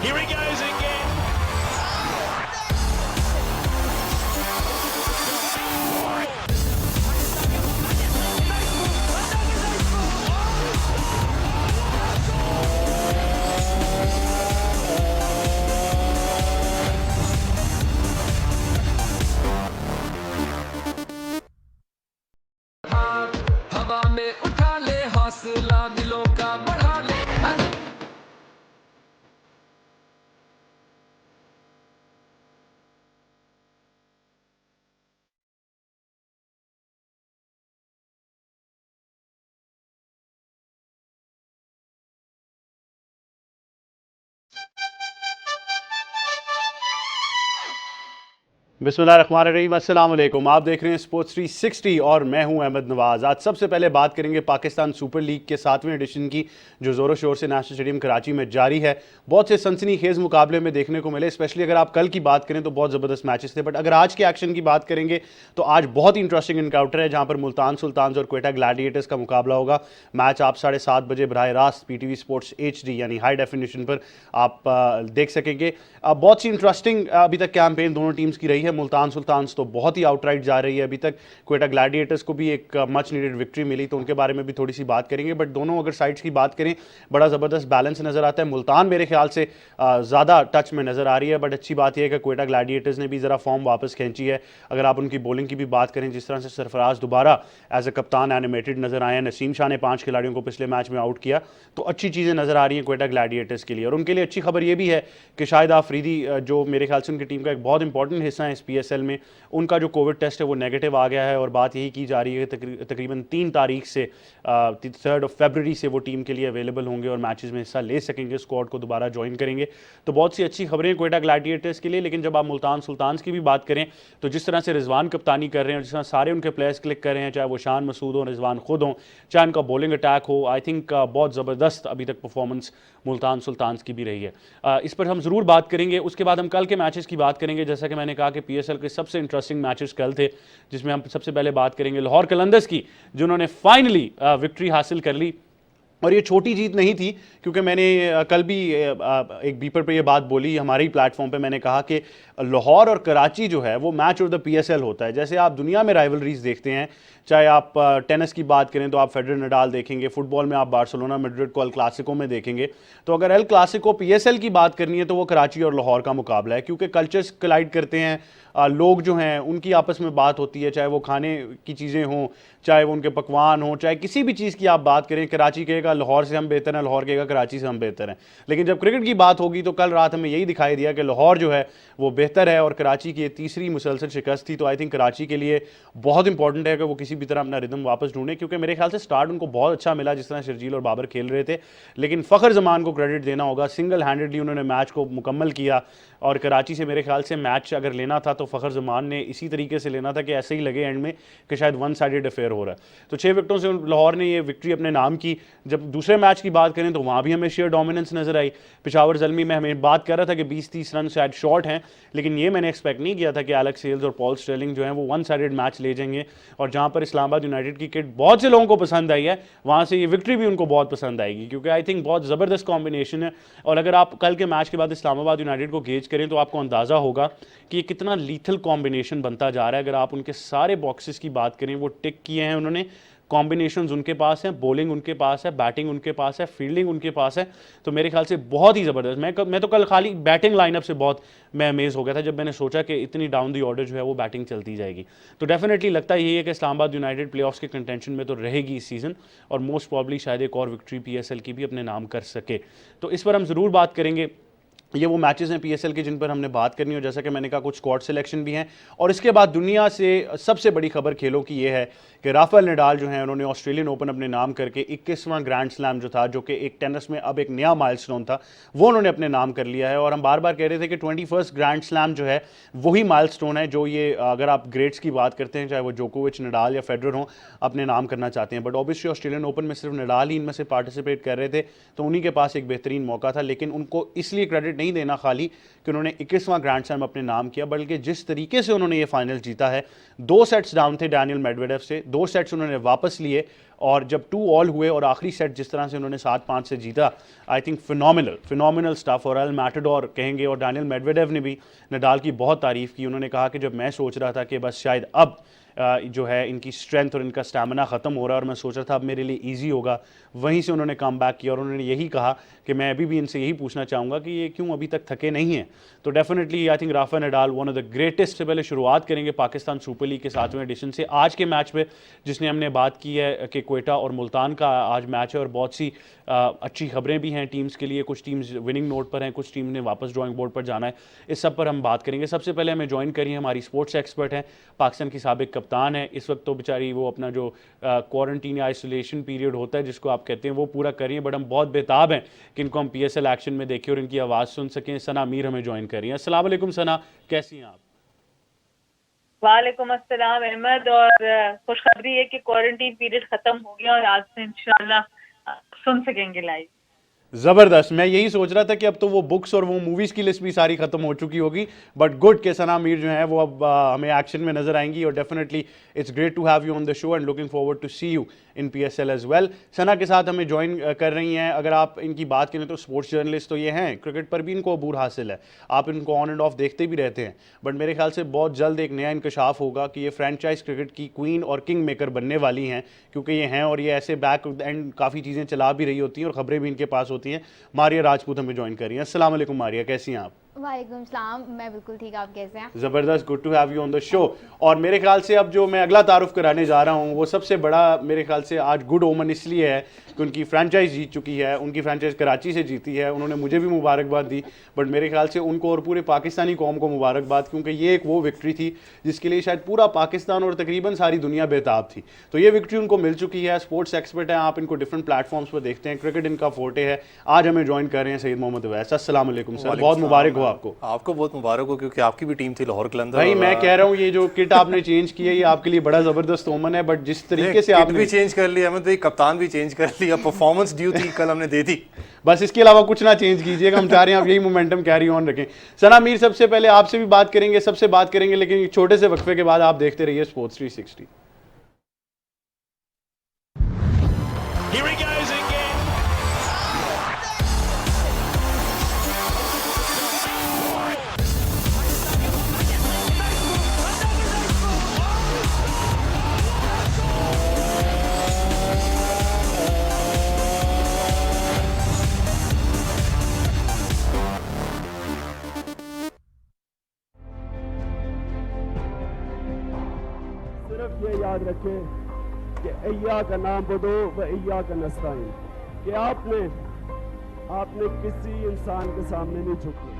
Here he goes again. हवा में उठा ले हौसला दिलों का बढ़ा ले। बिस्मिल्लाहिर्रहमानिर्रहीम, अस्सलाम वालेकुम। आप देख रहे हैं स्पोर्ट्स 360 और मैं हूं अहमद नवाज़। आज सबसे पहले बात करेंगे पाकिस्तान सुपर लीग के 7वें एडिशन की, जो ज़ोरों शोर से नेशनल स्टेडियम कराची में जारी है। बहुत से सनसनीखेज़ मुकाबले में देखने को मिले, स्पेशली अगर आप कल की बात करें तो बहुत ज़बरदस्त मैचेस थे। बट अगर आज के एक्शन की बात करेंगे तो आज बहुत ही इंटरेस्टिंग इनकाउंटर है, जहाँ पर मुल्तान सुल्तान्स और क्वेटा ग्लैडिएटर्स का मुकाबला होगा। मैच आप 7:30 बजे बराह रास्त PTV स्पोर्ट्स HD यानी हाई डेफिनेशन पर आप देख सकेंगे। बहुत सी इंटरेस्टिंग अभी तक कैंपेन दोनों टीम्स की रही है। मुल्तान सुल्तान्स तो बहुत ही आउटराइट जा रही है अभी तक। क्वेटा ग्लैडिएटर्स को भी एक मच नीडेड विक्ट्री मिली, तो उनके बारे में भी थोड़ी सी बात करेंगे। बट दोनों अगर साइड्स की बात करें, बड़ा ज़बरदस्त बैलेंस नज़र आता है। मुल्तान मेरे ख्याल से ज़्यादा टच में नज़र आ रही है, बट अच्छी बात यह है कि क्वेटा ग्लैडिएटर्स ने भी ज़रा फॉर्म वापस खींची है। अगर आप उनकी बॉलिंग की भी बात करें, जिस तरह से सरफराज दोबारा एज ए कप्तान एनिमेटेड नज़र आए हैं, नसीम शाह ने 5 खिलाड़ियों को पिछले मैच में आउट किया, तो अच्छी चीज़ें नज़र आ रही हैं क्वेटा ग्लैडिएटर्स के लिए। और उनके लिए अच्छी खबर यह भी है कि शाहिद आफरीदी, जो मेरे ख्याल से उनकी टीम का एक बहुत इंपॉर्टेंट हिस्सा है इस PSL में, उनका जो कोविड टेस्ट है वो नेगेटिव आ गया है। और बात यही की जा रही है कि तकरीबन 3 तारीख से 3 फरवरी से वो टीम के लिए अवेलेबल होंगे और मैचेस में हिस्सा ले सकेंगे, स्क्वाड को दोबारा ज्वाइन करेंगे। तो बहुत सी अच्छी खबरें क्वेटा ग्लैडिएटर्स के लिए। लेकिन जब आप मुल्तान सुल्तान्स की भी बात करें, तो जिस तरह से रिजवान कप्तानी कर रहे हैं और जिस तरह सारे उनके प्लेयर्स क्लिक कर रहे हैं, चाहे वो शान मसूद हो, रिजवान खुद हो, चाहे उनका बॉलिंग अटैक हो, आई थिंक बहुत ज़बरदस्त अभी तक परफॉर्मेंस मुल्तान सुल्तान्स की भी रही है। इस पर हम ज़रूर बात करेंगे। उसके बाद हम कल के मैचेस की बात करेंगे। जैसा कि मैंने कहा कि PSL के सबसे इंटरेस्टिंग मैचेस कल थे, जिसमें हम सबसे पहले बात करेंगे लाहौर कलंदर्स की, जिन्होंने फाइनली विक्ट्री हासिल कर ली। और ये छोटी जीत नहीं थी, क्योंकि मैंने कल भी एक बीपर पे ये बात बोली हमारे ही प्लेटफॉर्म पे। मैंने कहा कि लाहौर और कराची जो है वो मैच ऑफ द PSL होता है। जैसे आप दुनिया में राइवलरीज देखते हैं, चाहे आप टेनिस की बात करें तो आप फेडरर नडाल देखेंगे, फुटबॉल में आप बार्सिलोना मैड्रिड को अल क्लासिको में देखेंगे। तो अगर अल क्लासिको PSL की बात करनी है तो वो कराची और लाहौर का मुकाबला है, क्योंकि कल्चर्स कलाइड करते हैं। लोग जो हैं उनकी आपस में बात होती है, चाहे वो खाने की चीज़ें हों, चाहे वो उनके पकवान हों, चाहे किसी भी चीज़ की आप बात करें। कराची कहेगा लाहौर से हम बेहतर हैं, लाहौर कहेगा कराची से हम बेहतर हैं। लेकिन जब क्रिकेट की बात होगी तो कल रात हमें यही दिखाई दिया कि लाहौर जो है वो बेहतर है और कराची की ये तीसरी मुसलसल शिकस्त थी। तो आई थिंक कराची के लिए बहुत इंपॉर्टेंट है कि वो किसी भी तरह अपना रिदम वापस ढूंढे, क्योंकि मेरे ख्याल से स्टार्ट उनको बहुत अच्छा मिला जिस तरह शर्जील और बाबर खेल रहे थे। लेकिन फ़खर जमान को क्रेडिट देना होगा, सिंगल हैंडेडली उन्होंने मैच को मुकम्मल किया। और कराची से मेरे ख्याल से मैच अगर लेना था तो फ़खर जमान ने इसी तरीके से लेना था कि ऐसे ही लगे एंड में कि शायद वन साइडेड अफेयर हो रहा है। तो 6 विकेटों से लाहौर ने ये विक्ट्री अपने नाम की। जब दूसरे मैच की बात करें तो वहाँ भी हमें शेयर डोमिनेंस नजर आई। पेशावर ज़ल्मी में हमें बात कर रहा था कि 20-30 रन शायद शॉर्ट हैं, लेकिन ये मैंने एक्सपेक्ट नहीं किया था कि एलेक्स हेल्स और पॉल स्टर्लिंग जो हैं वो वन साइडेड मैच ले जाएंगे। और जहाँ पर इस्लामाबाद यूनाइटेड की किट बहुत से लोगों को पसंद आई है, वहाँ से ये विक्ट्री भी उनको बहुत पसंद आएगी, क्योंकि आई थिंक बहुत ज़बरदस्त कॉम्बिनेशन है। और अगर आप कल के मैच के बाद इस्लामाबाद यूनाइटेड को गेज करें तो आपको अंदाज़ा होगा कि ये कितना लीथल कॉम्बिनेशन बनता जा रहा है। अगर आप उनके सारे बॉक्सेस की बात करें, वो टिक किए हैं उन्होंने, कॉम्बिनेशंस उनके पास हैं, बॉलिंग उनके पास है, बैटिंग उनके पास है, फील्डिंग उनके पास है। तो मेरे ख्याल से बहुत ही ज़बरदस्त। मैं तो कल खाली बैटिंग लाइनअप से बहुत मैं अमेज हो गया था जब मैंने सोचा कि इतनी डाउन दी ऑर्डर जो है वो बैटिंग चलती जाएगी। तो डेफिनेटली लगता यही है कि इस्लामाबाद यूनाइटेड प्लेऑफ्स के कंटेंशन में तो रहेगी इस सीज़न, और मोस्ट प्रॉब्ली शायद एक और विक्ट्री PSL की भी अपने नाम कर सके। तो इस पर हम ज़रूर बात करेंगे। ये वो मैचेस हैं PSL के जिन पर हमने बात करनी है, और जैसा कि मैंने कहा कुछ स्क्वाड सिलेक्शन भी हैं। और इसके बाद दुनिया से सबसे बड़ी खबर खेलों की ये है कि राफेल नडाल जो हैं उन्होंने ऑस्ट्रेलियन ओपन अपने नाम करके 21वां ग्रैंड स्लैम जो था, जो कि एक टेनिस में अब एक नया माइलस्टोन था, वो उन्होंने अपने नाम कर लिया है। और हम बार बार कह रहे थे कि 21st ग्रैंड स्लैम जो है वही माइलस्टोन है जो ये, अगर आप ग्रेट्स की बात करते हैं, चाहे वो जोकोविच, नडाल या फेडरर हों, अपने नाम करना चाहते हैं। बट ऑब्वियसली ऑस्ट्रेलियन ओपन में सिर्फ नडाल ही इनमें से पार्टिसिपेट कर रहे थे, तो उन्हीं के पास एक बेहतरीन मौका था। लेकिन उनको इसलिए क्रेडिट नहीं देना खाली कि उन्होंने 21वां ग्रैंड स्लैम अपने नाम किया, बल्कि जिस तरीके से उन्होंने ये फाइनल जीता है। 2 सेट्स डाउन थे डैनियल मेडवेडेव से, 2 सेट्स उन्होंने वापस लिए और जब 2 ऑल हुए और आखिरी सेट जिस तरह से उन्होंने 7-5 से जीता, आई थिंक फिनोमिनल स्टफ। और एल मैटाडोर कहेंगे, और डैनियल मेडवेडेव ने भी नडाल की बहुत तारीफ़ की। उन्होंने कहा कि जब मैं सोच रहा था कि बस शायद अब जो है इनकी स्ट्रेंथ और इनका स्टैमिना ख़त्म हो रहा है और मैं सोच रहा था अब मेरे लिए ईजी होगा, वहीं से उन्होंने कम बैक किया और उन्होंने यही कहा कि मैं अभी भी इनसे यही पूछना चाहूँगा कि ये क्यों अभी तक थके नहीं हैं। तो definitely I think Rafael Nadal one of the greatest. से पहले शुरुआत करेंगे पाकिस्तान सुपर लीग के 7वें एडिशन से। आज के मैच में जिसने हमने बात की है कि क्वेटा और मुल्तान का आज मैच है और बहुत सी अच्छी खबरें भी हैं टीम्स के लिए। कुछ टीम्स विनिंग नोट पर हैं, कुछ टीम ने वापस ड्राइंग बोर्ड पर जाना है। इस सब पर हम बात करेंगे। सबसे पहले हमें ज्वाइन करिए हमारी स्पोर्ट्स एक्सपर्ट हैं, पाकिस्तान की साबिक कप्तान है इस वक्त, तो बेचारी वो अपना जो क्वारंटीन या आइसोलेशन पीरियड होता है जिसको आप कहते हैं वो पूरा कर रही हैं, बट हम बहुत बेताब हैं कि इनको हम PSL एक्शन में देखें और इनकी आवाज़ सुन सकें। सना मीर हमें ज्वाइन कर रही हैं। अस्सलाम वालेकुम सना, कैसी हैं आप? वालेकुम अस्सलाम अहमद। और खुशखबरी है कि क्वारंटीन पीरियड खत्म हो गया और आज से इंशाल्लाह सुन सकेंगे लाइव। ज़बरदस्त। मैं यही सोच रहा था कि अब तो वो बुक्स और वो मूवीज़ की लिस्ट भी सारी ख़त्म हो चुकी होगी, बट गुड के सना मीर जो है वो अब हमें एक्शन में नज़र आएंगी और definitely it's great to have you on the show and looking forward to see you in PSL as well. Sana के साथ हमें ज्वाइन कर रही हैं। अगर आप इनकी बात करें तो स्पोर्ट्स जर्नलिस्ट तो ये हैं, क्रिकेट पर भी इनको अबूर हासिल है, आप इनको ऑन एंड ऑफ देखते भी रहते हैं, बट मेरे ख्याल से बहुत जल्द एक नया इंकशाफ होगा कि ये फ्रेंचाइज क्रिकेट की क्वीन और किंग मेकर बनने वाली हैं, क्योंकि ये हैं और ये ऐसे बैक एंड काफ़ी चीज़ें चला भी रही होती हैं और ख़बरें भी इनके पास होती हैं। मारिया राजपूत हमें ज्वाइन कर रही हैं। अस्सलाम वालेकुम मारिया, कैसी हैं आप? वालेकुम सलाम, मैं बिल्कुल ठीक, आप कैसे हैं? ज़बरदस्त, good to have you on the show. और मेरे ख्याल से अब जो मैं अगला तारुफ कराने जा रहा हूँ वो सबसे बड़ा मेरे ख्याल से आज गुड ओमन इसलिए है कि उनकी फ्रेंचाइज जीत चुकी है, उनकी फ्रेंचाइज कराची से जीती है। उन्होंने मुझे भी मुबारकबाद दी, बट मेरे ख्याल से उनको और पूरे पाकिस्तानी कौम को मुबारकबाद, क्योंकि ये एक वो विक्ट्री थी जिसके लिए शायद पूरा पाकिस्तान और तकरीबन सारी दुनिया बेताब थी। तो ये विक्ट्री उनको मिल चुकी है। स्पोर्ट्स एक्सपर्ट हैं, आप इनको डिफरेंट प्लेटफॉर्म्स पर देखते हैं, क्रिकेट इनका फोर्टे है। आज हमें ज्वाइन कर रहे हैं सईद मोहम्मद अवैस। अस्सलाम वालेकुम सर, बहुत मुबारक हो आपको। आपको बहुत मुबारक हो, क्योंकि आपकी भी टीम थी लाहौर कलंदर। भाई मैं कह रहा हूँ ये जो किट आपने चेंज की है ये आपके लिए बड़ा जबरदस्त ओमन है, बट जिस तरीके से आपने भी चेंज कर लिया, अहमद भाई कप्तान भी चेंज कर लिया, परफॉर्मेंस ड्यू थी कल हमने दे दी, बस इसके अलावा कुछ ना चेंज कीजिएगा। हम चाह रहे हैं आप यही मोमेंटम कैरी ऑन रखें। सना मीर, सबसे पहले आपसे भी बात करेंगे, सबसे बात करेंगे, लेकिन एक छोटे से वक्फे के बाद आप देखते रहिए sports 360। Here he goes again. सिर्फ ये याद रखें कि अय्या का नाम बदो व अय्या का नस्ताइन, कि आपने किसी इंसान के सामने नहीं झुकना।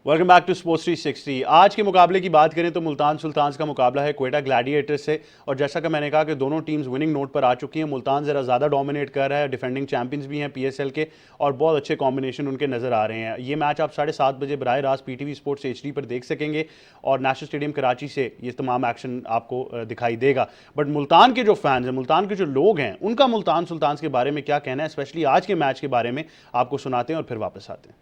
Welcome back to Sports 360। आज के मुकाबले की बात करें तो मुल्तान सुल्तान्स का मुकाबला है क्वेटा ग्लैडिएटर्स से, और जैसा कि मैंने कहा कि दोनों टीम्स विनिंग नोट पर आ चुकी हैं। मुल्तान ज़रा ज़्यादा डोमिनेट कर रहा है, डिफेंडिंग चैंपियंस भी हैं पीएसएल के, और बहुत अच्छे कॉम्बिनेशन उनके नज़र आ रहे हैं। ये मैच आप 7:30 बजे बराह रास्त पीटीवी स्पोर्ट्स HD पर देख सकेंगे, और नेशनल स्टेडियम कराची से ये तमाम एक्शन आपको दिखाई देगा। बट मुल्तान के जो फैंस हैं, मुल्तान के जो लोग हैं, उनका मुल्तान सुल्तान्स के बारे में क्या कहना है, स्पेशली आज के मैच के बारे में आपको सुनाते हैं और फिर वापस आते हैं।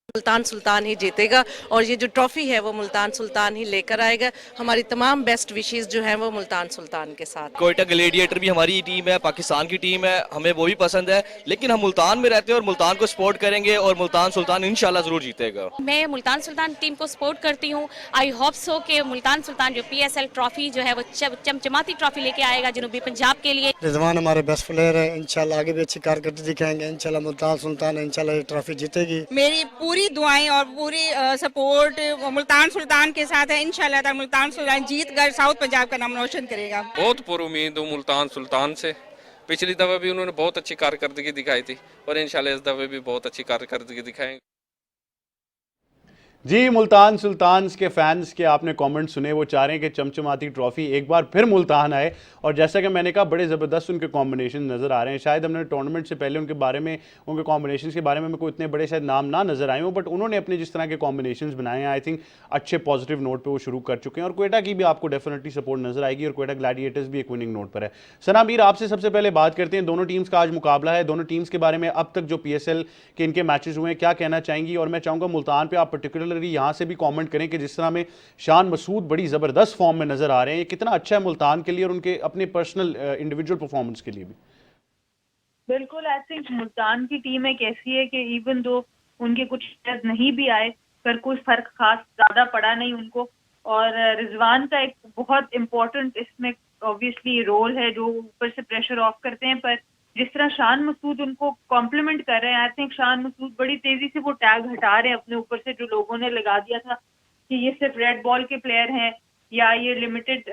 मुल्तान सुल्तान ही जीतेगा और ये जो ट्रॉफी है वो मुल्तान सुल्तान ही लेकर आएगा। हमारी तमाम बेस्ट विशेस जो हैं वो मुल्तान सुल्तान के साथ। क्वेटा ग्लैडिएटर भी हमारी टीम है, पाकिस्तान की टीम है, हमें वो भी पसंद है, लेकिन हम मुल्तान में रहते हैं और मुल्तान को सपोर्ट करेंगे और मुल्तान सुल्तान इंशाल्लाह जरूर जीतेगा। मैं मुल्तान सुल्तान टीम को सपोर्ट करती हूँ। आई होप सो कि मुल्तान सुल्तान जो PSL ट्रॉफी जो है वो चमचमाती ट्रॉफी लेके आएगा जनूबी पंजाब के लिए। रिजवान हमारे बेस्ट प्लेयर है, इंशाल्लाह आगे भी अच्छी कारकर्दगी दिखाएंगे। इंशाल्लाह मुल्तान सुल्तान इंशाल्लाह ये ट्रॉफी जीतेगी। मेरी पूरी दुआएं और पूरी सपोर्ट मुल्तान सुल्तान के साथ है। इंशाल्लाह मुल्तान सुल्तान जीत कर साउथ पंजाब का नाम रोशन करेगा। बहुत पुरुमीद हूँ मुल्तान सुल्तान से। पिछली दफा भी उन्होंने बहुत अच्छी कारकर्दगी दिखाई थी और इंशाल्लाह इस दफे भी बहुत अच्छी कारकर्दगी दिखाएंगे। जी, मुल्तान सुल्तान्स के फैंस के आपने कमेंट सुने, वो चाह रहे हैं कि चमचमाती ट्रॉफी एक बार फिर मुल्तान आए, और जैसा कि मैंने कहा बड़े ज़बरदस्त उनके कॉम्बिनेशन नज़र आ रहे हैं। शायद हमने टूर्नामेंट से पहले उनके बारे में, उनके कॉम्बिनेशन के बारे में कोई इतने बड़े शायद नाम ना नज़र आए हों, बट उन्होंने अपने जिस तरह के कॉम्बिनेशन बनाए हैं, आई थिंक अच्छे पॉजिटिव नोट पर वो शुरू कर चुके हैं। और क्वेटा की भी आपको डेफिनेटली सपोर्ट नज़र आएगी, और क्वेटा ग्लैडिएटर्स भी एक विनिंग नोट पर है। सना मीर, आपसे सबसे पहले बात करते हैं, दोनों टीम्स का आज मुकाबला है, दोनों टीम्स के बारे में अब तक जो PSL के इनके मैचेस हुए हैं क्या कहना चाहेंगी, और मैं चाहूँगा मुल्तान पर आप पर्टिकुलरली यहाँ से भी कमेंट करें कि जिस तरह में शान मसूद बड़ी ज़बरदस्त फॉर्म में नज़र आ रहे हैं, ये कितना अच्छा है मुल्तान के लिए और उनके अपने पर्सनल इंडिविजुअल परफॉर्मेंस के लिए भी। बिल्कुल, आई थिंक मुल्तान की टीम एक ऐसी है कि इवन दो उनके कुछ प्लेयर्स नहीं भी आए, पर कोई फर्क खास ज़्यादा पड़ा नहीं उनको। और रिजवान का एक बहुत इम्पोर्टेंट इसमें ऑब्वियसली रोल है, जो ऊपर से प्रेशर ऑफ करते हैं, पर जिस तरह शान मसूद उनको कॉम्प्लीमेंट कर रहे हैं, आई थिंक शान मसूद बड़ी तेजी से वो टैग हटा रहे हैं अपने ऊपर से, जो लोगों ने लगा दिया था कि ये सिर्फ रेड बॉल के प्लेयर हैं या ये लिमिटेड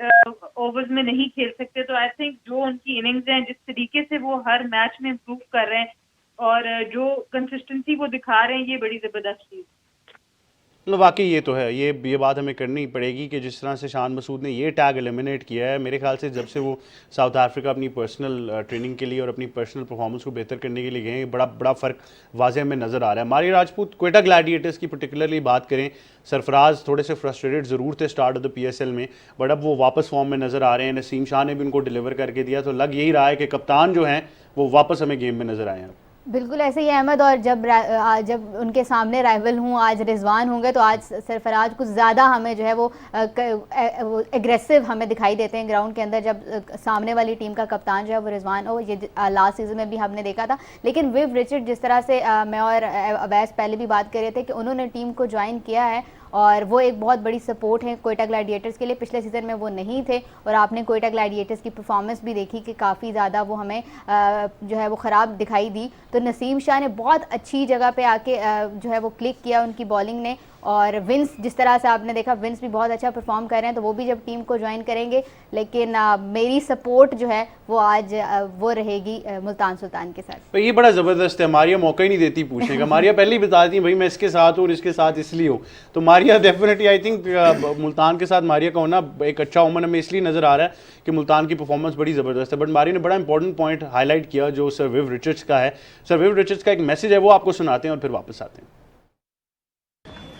ओवर्स में नहीं खेल सकते। तो आई थिंक जो उनकी इनिंग्स हैं, जिस तरीके से वो हर मैच में इम्प्रूव कर रहे हैं और जो कंसिस्टेंसी वो दिखा रहे हैं, ये बड़ी ज़बरदस्त चीज़। वाकई ये तो है, ये बात हमें करनी पड़ेगी कि जिस तरह से शान मसूद ने ये टैग एलिमिनेट किया है, मेरे ख्याल से जब से वो साउथ अफ्रीका अपनी पर्सनल ट्रेनिंग के लिए और अपनी पर्सनल परफॉर्मेंस को बेहतर करने के लिए गए, बड़ा फ़र्क वाज़े में नज़र आ रहा है। मारिया राजपूत, क्वेटा ग्लैडिएटर्स की पर्टिकुलरली बात करें, सरफराज थोड़े से फ्रस्ट्रेटेड ज़रूर थे स्टार्ट ऑफ द PSL में, बट अब वो वापस फॉर्म में नज़र आ रहे हैं। नसीम शाह ने भी उनको डिलीवर करके दिया, तो लग यही रहा है कि कप्तान जो हैं वो वापस हमें गेम में नज़र आए हैं। बिल्कुल ऐसे ही अहमद, और जब उनके सामने राइवल हूँ, आज रिजवान होंगे, तो आज सरफराज कुछ ज़्यादा हमें जो है वो एग्रेसिव हमें दिखाई देते हैं ग्राउंड के अंदर, जब सामने वाली टीम का कप्तान जो है वो रिजवान हो। ये लास्ट सीज़न में भी हमने देखा था। लेकिन विव रिचर्ड, जिस तरह से मैं और अवैस पहले भी बात कर रहे थे कि उन्होंने टीम को ज्वाइन किया है और वो एक बहुत बड़ी सपोर्ट है क्वेटा ग्लैडिएटर्स के लिए। पिछले सीज़न में वो नहीं थे और आपने क्वेटा ग्लैडिएटर्स की परफॉर्मेंस भी देखी कि काफ़ी ज़्यादा वो हमें जो है वो ख़राब दिखाई दी। तो नसीम शाह ने बहुत अच्छी जगह पे आके जो है वो क्लिक किया उनकी बॉलिंग ने, और विंस, जिस तरह से आपने देखा विंस भी बहुत अच्छा परफॉर्म कर रहे हैं, तो वो भी जब टीम को ज्वाइन करेंगे। लेकिन मेरी सपोर्ट जो है वो आज वो रहेगी मुल्तान सुल्तान के साथ। तो ये बड़ा ज़बरदस्त है, मारिया मौका ही नहीं देती पूछने का। मारिया पहले ही बता देती भाई मैं इसके साथ हूँ और इसके साथ इसलिए हूँ। तो Maria definitely I think Multan के साथ मारिया का होना एक अच्छा ओमन हमें इसलिए नज़र आ रहा है कि मुल्तान की परफॉर्मेंस बड़ी ज़बरदस्त है। बट मारिया ने बड़ा इंपॉर्टेंट पॉइंट हाईलाइट किया जो सर विव रिचर्ड्स का है। सर विव रिचर्ड्स का एक मैसेज है, वो आपको सुनाते हैं और फिर वापस आते हैं।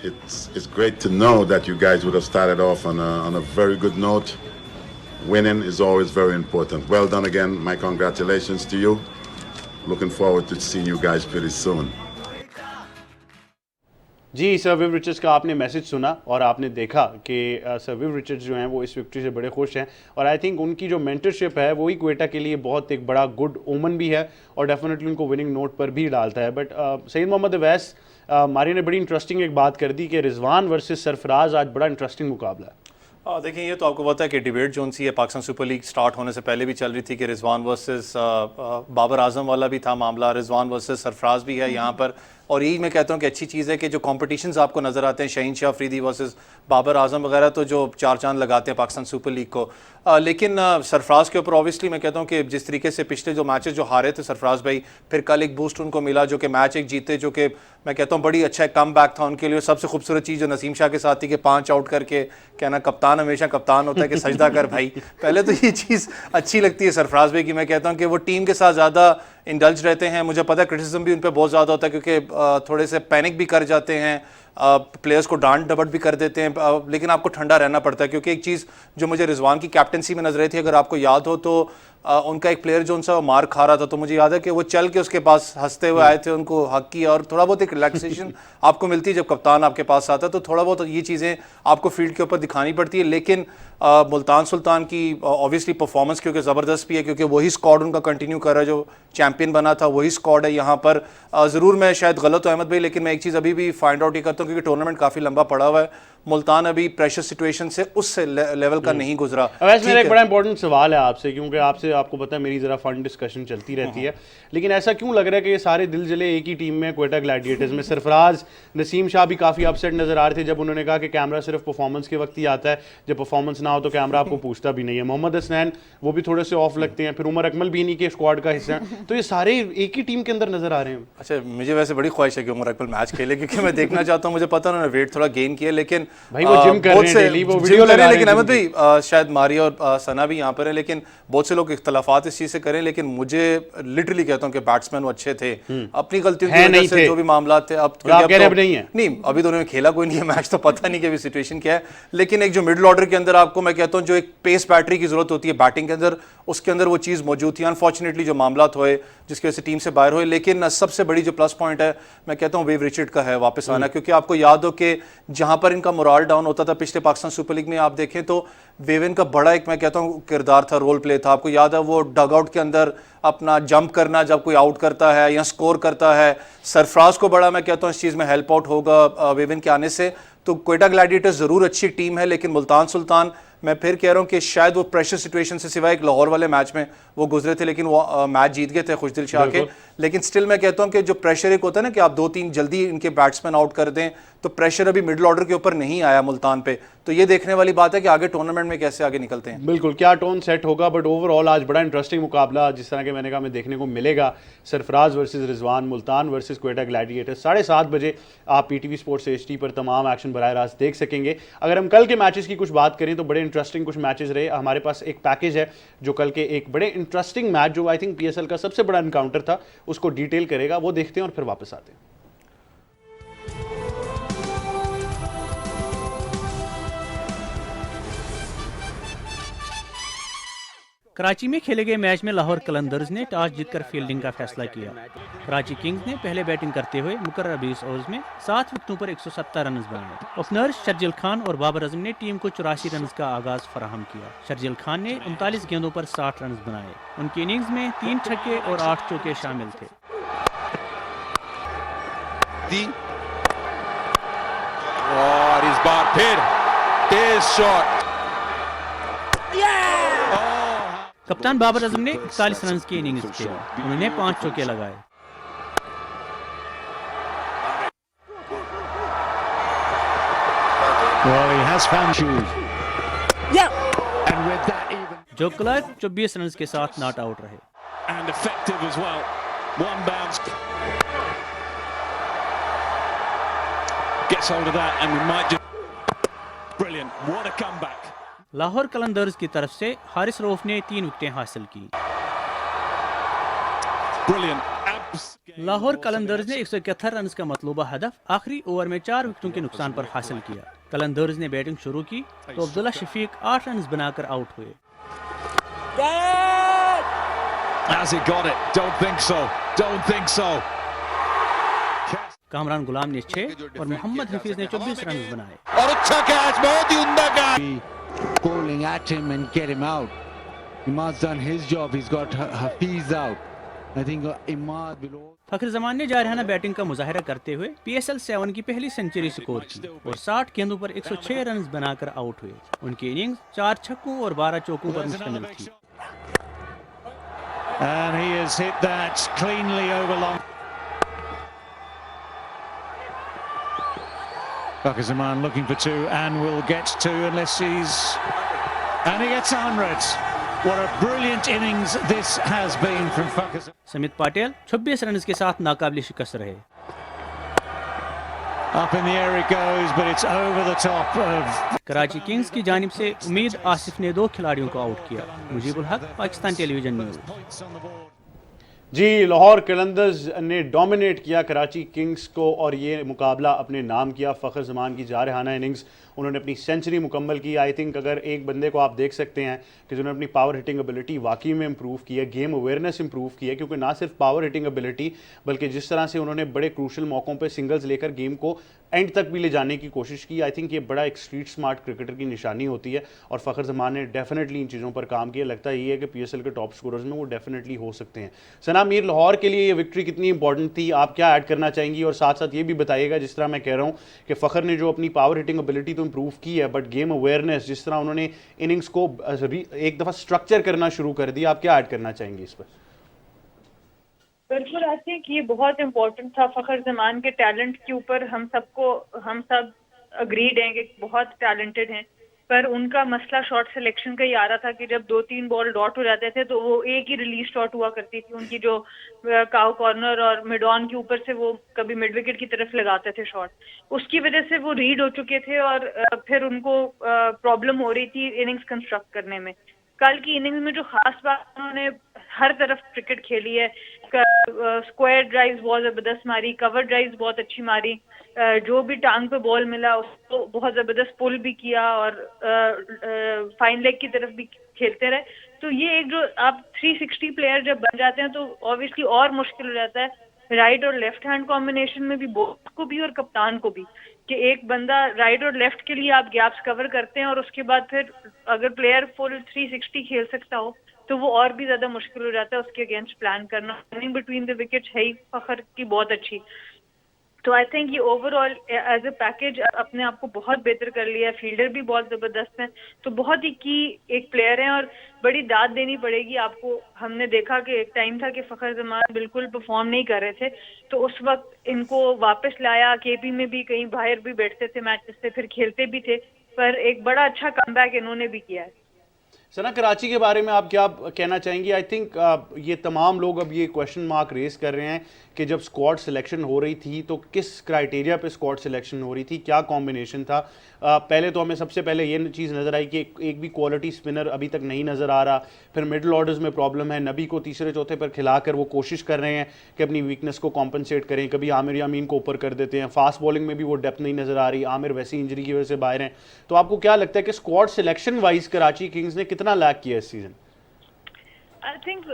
It's great to know that you guys would have started off on a very good note. Winning is always very important. Well done again. My congratulations to you. Looking forward to seeing you guys pretty soon. जी, sir Viv Richards का आपने message सुना और आपने देखा कि sir Viv Richards जो हैं वो इस विक्ट्री से बड़े खुश हैं, और आई थिंक उनकी जो मेंटरशिप है वही क्वेटा के लिए बहुत एक बड़ा गुड ओमन भी है और डेफिनेटली उनको विनिंग नोट पर भी डालता है। बट सईद मोहम्मद अवैस, मारिया ने बड़ी इंटरेस्टिंग एक बात कर दी कि रिजवान वर्सेस सरफराज आज बड़ा इंटरेस्टिंग मुकाबला है। देखिए, ये तो आपको पता है कि डिबेट जो सी है पाकिस्तान सुपर लीग स्टार्ट होने से पहले भी चल रही थी कि रिजवान वर्सेस बाबर आजम वाला भी था मामला, रिजवान वर्सेस सरफराज भी है यहाँ पर। और यही मैं कहता हूँ कि अच्छी चीज़ है कि जो कॉम्पिटिशन्स आपको नज़र आते हैं, शहीन शाह अफरीदी वर्सेस बाबर आजम वगैरह, तो जो चार चांद लगाते हैं पाकिस्तान सुपर लीग को। लेकिन सरफराज के ऊपर ऑब्वियसली मैं कहता हूँ कि जिस तरीके से पिछले जो मैचेस जो हारे थे सरफराज भाई, फिर कल एक बूस्ट उनको मिला जो कि मैच एक जीते, जो कि मैं कहता हूँ बड़ी अच्छा कम बैक था उनके लिए। सबसे खूबसूरत चीज़ जो नसीम शाह के साथ थी कि 5 आउट करके कहना कप्तान हमेशा कप्तान होता है कि सजदा कर भाई। पहले तो ये चीज़ अच्छी लगती है सरफराज भाई की, मैं कहता हूँ कि वो टीम के साथ ज़्यादा इंडल्ज रहते हैं। मुझे पता है क्रिटिसिज्म भी उन पर बहुत ज़्यादा होता है क्योंकि थोड़े से पैनिक भी कर जाते हैं, प्लेयर्स को डांट डपट भी कर देते हैं, लेकिन आपको ठंडा रहना पड़ता है। क्योंकि एक चीज़ जो मुझे रिजवान की कैप्टनसी में नजर आई थी, अगर आपको याद हो तो उनका एक प्लेयर जो उनसे मार खा रहा था, तो मुझे याद है कि वो चल के उसके पास हंसते हुए आए थे, उनको हक किया, और थोड़ा बहुत एक रिलैक्सेशन आपको मिलती है जब कप्तान आपके पास आता है। तो थोड़ा बहुत ये चीज़ें आपको फील्ड के ऊपर दिखानी पड़ती है। लेकिन मुल्तान सुल्तान की ऑब्वियसली परफॉर्मेंस क्योंकि ज़बरदस्त भी है, क्योंकि वही स्क्वाड उनका कंटिन्यू कर रहा है जो चैंपियन बना था, वही स्क्वाड है यहाँ पर। ज़रूर मैं शायद गलत हूँ अहमद भाई, लेकिन मैं एक चीज़ अभी भी फाइंड आउट ये करता हूँ क्योंकि टूर्नामेंट काफ़ी लंबा पड़ा हुआ है, मुल्तान अभी प्रेशर सिचुएशन से उस लेवल का नहीं गुजरा। वैसे मेरा एक बड़ा इंपॉर्टेंट सवाल है आपसे, क्योंकि आपको पता है मेरी ज़रा फन डिस्कशन चलती रहती है, लेकिन ऐसा क्यों लग रहा है कि ये सारे दिल जले एक ही टीम में क्वेटा ग्लैडिएटर्स में? सरफराज, नसीम शाह भी काफ़ी अपसेट नजर आ रहे थे जब उन्होंने कहा कि कैमरा सिर्फ परफॉर्मेंस के वक्त ही आता है, जब परफॉर्मेंस ना हो तो कैमरा आपको पूछता भी नहीं है। मोहम्मद हसनैन वो भी थोड़े से ऑफ लगते हैं, फिर उमर अकमल भी इन्हीं के स्क्वाड का हिस्सा है, तो ये सारे एक ही टीम के अंदर नजर आ रहे हैं। अच्छा, मुझे वैसे बड़ी ख्वाहिश है कि उमर अकमल मैच खेले, क्योंकि मैं देखना चाहता हूँ। मुझे पता उन्होंने वेट थोड़ा गेन किया, लेकिन भाई वो जिम कर रहे हैं, वो वीडियो लगा रहे हैं। लेकिन अहमद भाई शायद मारिया और सना भी यहाँ पर है, लेकिन बहुत से लोग इख्तलाफात इस चीज़ से करें, लेकिन मुझे लिटरली कहता हूँ कि बैट्समैन वो अच्छे थे, अपनी गलतियों की वजह से जो भी मामला थे। अब नहीं, अभी तो उन्होंने खेला कोई नहीं है मैच, तो पता नहीं कि अभी सिचुएशन क्या है। लेकिन एक जो मिडिल ऑर्डर के अंदर आपको मैं कहता हूँ जो एक पेस बैटरी की जरूरत होती है बैटिंग के अंदर, उसके अंदर वो चीज़ मौजूद थी। अनफॉर्चुनेटली जो मामला हुए जिसकी वजह से टीम से बाहर हुए, लेकिन सबसे बड़ी जो प्लस पॉइंट है मैं कहता हूँ वेव रिचर्ड का है वापस आना, क्योंकि आपको याद हो कि जहां पर इनका मोराल डाउन होता था पिछले पाकिस्तान सुपर लीग में, आप देखें तो वेवन का बड़ा एक मैं कहता हूँ किरदार था, रोल प्ले था। आपको याद है वो डग आउट के अंदर अपना जंप करना जब कोई आउट करता है या स्कोर करता है। सरफराज को बड़ा मैं कहता हूँ इस चीज़ में हेल्प आउट होगा वेवन के आने से। तो क्वेटा ग्लैडिएटर्स ज़रूर अच्छी टीम है, लेकिन मुल्तान सुल्तान मैं फिर कह रहा हूँ कि शायद वो प्रेशर सिचुएशन से सिवाय एक लाहौर वाले मैच में वो गुजरे थे, लेकिन वो मैच जीत गए थे खुशदिल शाह के। लेकिन स्टिल मैं कहता हूँ कि जो प्रेशर एक होता है ना कि आप 2-3 जल्दी इनके बैट्समैन आउट कर दें, तो प्रेशर अभी मिडिल ऑर्डर के ऊपर नहीं आया मुल्तान पे। तो ये देखने वाली बात है कि आगे टूर्नामेंट में कैसे आगे निकलते हैं। बिल्कुल, क्या टोन सेट होगा, बट ओवरऑल आज बड़ा इंटरेस्टिंग मुकाबला जिस तरह के मैंने कहा हमें देखने को मिलेगा। Sarfaraz versus Rizwan, Multan versus Quetta Gladiators. 7:30 बजे आप PTV स्पोर्ट्स HD पर तमाम एक्शन बराह रास्त देख सकेंगे। अगर हम कल के मैचेस की कुछ बात करें तो बड़े इंटरेस्टिंग कुछ मैचेस रहे। हमारे पास एक पैकेज है जो कल के एक बड़े इंटरेस्टिंग मैच जो आई थिंक PSL का सबसे बड़ा एनकाउंटर था उसको डिटेल करेगा, वो देखते हैं और फिर वापस आते हैं। कराची में खेले गए मैच में लाहौर कलंदर्स ने टॉस जीतकर फील्डिंग का फैसला किया। कराची किंग्स ने पहले बैटिंग करते हुए मुकर्रर 20 ओवर्स में 7 विकेटों पर 170 रन बनाए। ओपनर्स शर्जील खान और बाबर आजम ने टीम को 84 रन का आगाज फराहम किया। शर्जील खान ने 39 गेंदों पर 60 रन बनाए। उनकी इनिंग्स में 3 छक्के और 8 चौके शामिल थे। कप्तान बाबर आजम ने 41 रन की इनिंग्स खेली। उन्होंने 5 चौके लगाए। जो क्लार्क 24 रन के साथ नॉट आउट रहे। लाहौर कलंदर्स की तरफ से हारिस रऊफ ने 3 विकेटें हासिल की। लाहौर कलंदर्स ने 171 रन का मतलूबा हदफ आखिरी ओवर में 4 विकेटों के नुकसान पर हासिल किया। कलंदर्स ने बैटिंग शुरू की तो अब्दुल्ला शफीक 8 रन बनाकर आउट हुए। कामरान गुलाम ने 6 और मोहम्मद हफीज ने 24 रन बनाए। और अच्छा कैच, बहुत ही उम्दा catch. Calling at him and get him out. Imad's done his job. He's got Hafiz out. I think Imad will. फखर जमान ने जारहाना बैटिंग का मुजाहिरा करते हुए PSL 7 की पहली सेंचुरी स्कोर की और 60 गेंदों पर 106 रन बनाकर आउट हुए। उनकी इनिंग्स 4 छक्कों और 12 चौकों पर मुश्तमिल थी। And he has hit that cleanly over long. Fakhar Zaman looking for two and will get two unless and he gets 100. What a brilliant innings this has been from Fakhar Zaman. Samit Patil 26 run के साथ नाकाबिल शिकस्त रहे. Up in the air it goes, but it's over the top of. Karachi Kings की जानिब से उम्मीद आसिफ ने 2 खिलाड़ियों को आउट किया. मुजीबुल हक, पाकिस्तान टेलीविजन न्यूज़. जी, लाहौर कलंदर्स ने डोमिनेट किया कराची किंग्स को और ये मुकाबला अपने नाम किया. फ़खर ज़मान की जारहाना इनिंग्स, उन्होंने अपनी सेंचुरी मुकम्मल की. आई थिंक अगर एक बंदे को आप देख सकते हैं कि जिन्होंने अपनी पावर हिटिंग एबिलिटी वाकई में इंप्रूव की है, गेम अवेयरनेस इंप्रूव की है, क्योंकि ना सिर्फ पावर हिटिंग एबिलिटी बल्कि जिस तरह से उन्होंने बड़े क्रूशल मौक़ों पे सिंगल्स लेकर गेम को एंड तक भी ले जाने की कोशिश की. आई थिंक ये बड़ा एक स्ट्रीट स्मार्ट क्रिकेटर की निशानी होती है और फ़खर ज़मान ने डेफिनेटली इन चीज़ों पर काम किया. लगता ये है कि PSL के टॉप स्कोरर्स में वो डेफिनेटली हो सकते हैं. सना मीर, लाहौर के लिए ये विक्ट्री कितनी इंपॉर्टेंट थी, आप क्या ऐड करना चाहेंगी? और साथ साथ ये भी बताइएगा, जिस तरह मैं कह रहा हूँ कि फ़खर ने जो अपनी पावर हिटिंग एबिलिटी तो इंप्रूव की है, बट गेम अवेयरनेस, जिस तरह उन्होंने इनिंग्स को एक दफ़ा स्ट्रक्चर करना शुरू कर दिया, आप क्या ऐड करना चाहेंगे इस पर? बिल्कुल, आई थिंक ये बहुत इम्पोर्टेंट था. फ़खर ज़मान के टैलेंट के ऊपर हम सब अग्रीड हैं कि बहुत टैलेंटेड हैं, पर उनका मसला शॉट सिलेक्शन का ही आ रहा था कि जब 2-3 बॉल डॉट हो जाते थे तो वो एक ही रिलीज शॉट हुआ करती थी उनकी, जो काउ कॉर्नर और मिड ऑन के ऊपर से वो कभी मिड विकेट की तरफ लगाते थे शॉट. उसकी वजह से वो रीड हो चुके थे और फिर उनको प्रॉब्लम हो रही थी इनिंग्स कंस्ट्रक्ट करने में. कल की इनिंग्स में जो खास बात, उन्होंने हर तरफ क्रिकेट खेली है. स्क्वायर ड्राइव्स बहुत ज़बरदस्त मारी, कवर ड्राइव्स बहुत अच्छी मारी, जो भी टांग पे बॉल मिला उसको बहुत ज़बरदस्त पुल भी किया और फाइन लेग की तरफ भी खेलते रहे. तो ये एक जो आप 360 प्लेयर जब बन जाते हैं तो ऑब्वियसली और मुश्किल हो जाता है राइट और लेफ्ट हैंड कॉम्बिनेशन में भी, बॉलर को भी और कप्तान को भी, कि एक बंदा राइट और लेफ्ट के लिए आप गैप्स कवर करते हैं और उसके बाद फिर अगर प्लेयर फुल 360 खेल सकता हो तो वो और भी ज़्यादा मुश्किल हो जाता है उसके अगेंस्ट प्लान करना. रनिंग बिटवीन द विकेट्स है ही फ़खर की बहुत अच्छी. तो आई थिंक ये ओवरऑल एज ए पैकेज अपने आप को बहुत बेहतर कर लिया है. फील्डर भी बहुत ज़बरदस्त हैं, तो बहुत ही की एक प्लेयर हैं और बड़ी दाद देनी पड़ेगी आपको. हमने देखा कि एक टाइम था कि फ़खर ज़मान बिल्कुल परफॉर्म नहीं कर रहे थे, तो उस वक्त इनको वापस लाया. KP में भी कहीं बाहर भी बैठते थे मैचेस से, फिर खेलते भी थे, पर एक बड़ा अच्छा कमबैक इन्होंने भी किया है. सना, कराची के बारे में आप क्या कहना चाहेंगी? आई थिंक ये तमाम लोग अब ये क्वेश्चन मार्क रेस कर रहे हैं कि जब स्क्वाड सिलेक्शन हो रही थी तो किस क्राइटेरिया पे स्क्वाड सिलेक्शन हो रही थी, क्या कॉम्बिनेशन था? पहले तो हमें सबसे पहले ये चीज़ नज़र आई कि एक भी क्वालिटी स्पिनर अभी तक नहीं नज़र आ रहा. फिर मिडल ऑर्डर्स में प्रॉब्लम है, नबी को तीसरे चौथे पर खिलाकर वो कोशिश कर रहे हैं कि अपनी वीकनेस को कॉम्पनसेट करें. कभी आमिर यामीन को ऊपर कर देते हैं. फास्ट बॉलिंग में भी वो डेप्थ नहीं नज़र आ रही. आमिर वैसी इंजरी की वजह से बाहर हैं. तो आपको क्या लगता है कि squad selection wise Karachi Kings ने कितना लैक किया इस season? I think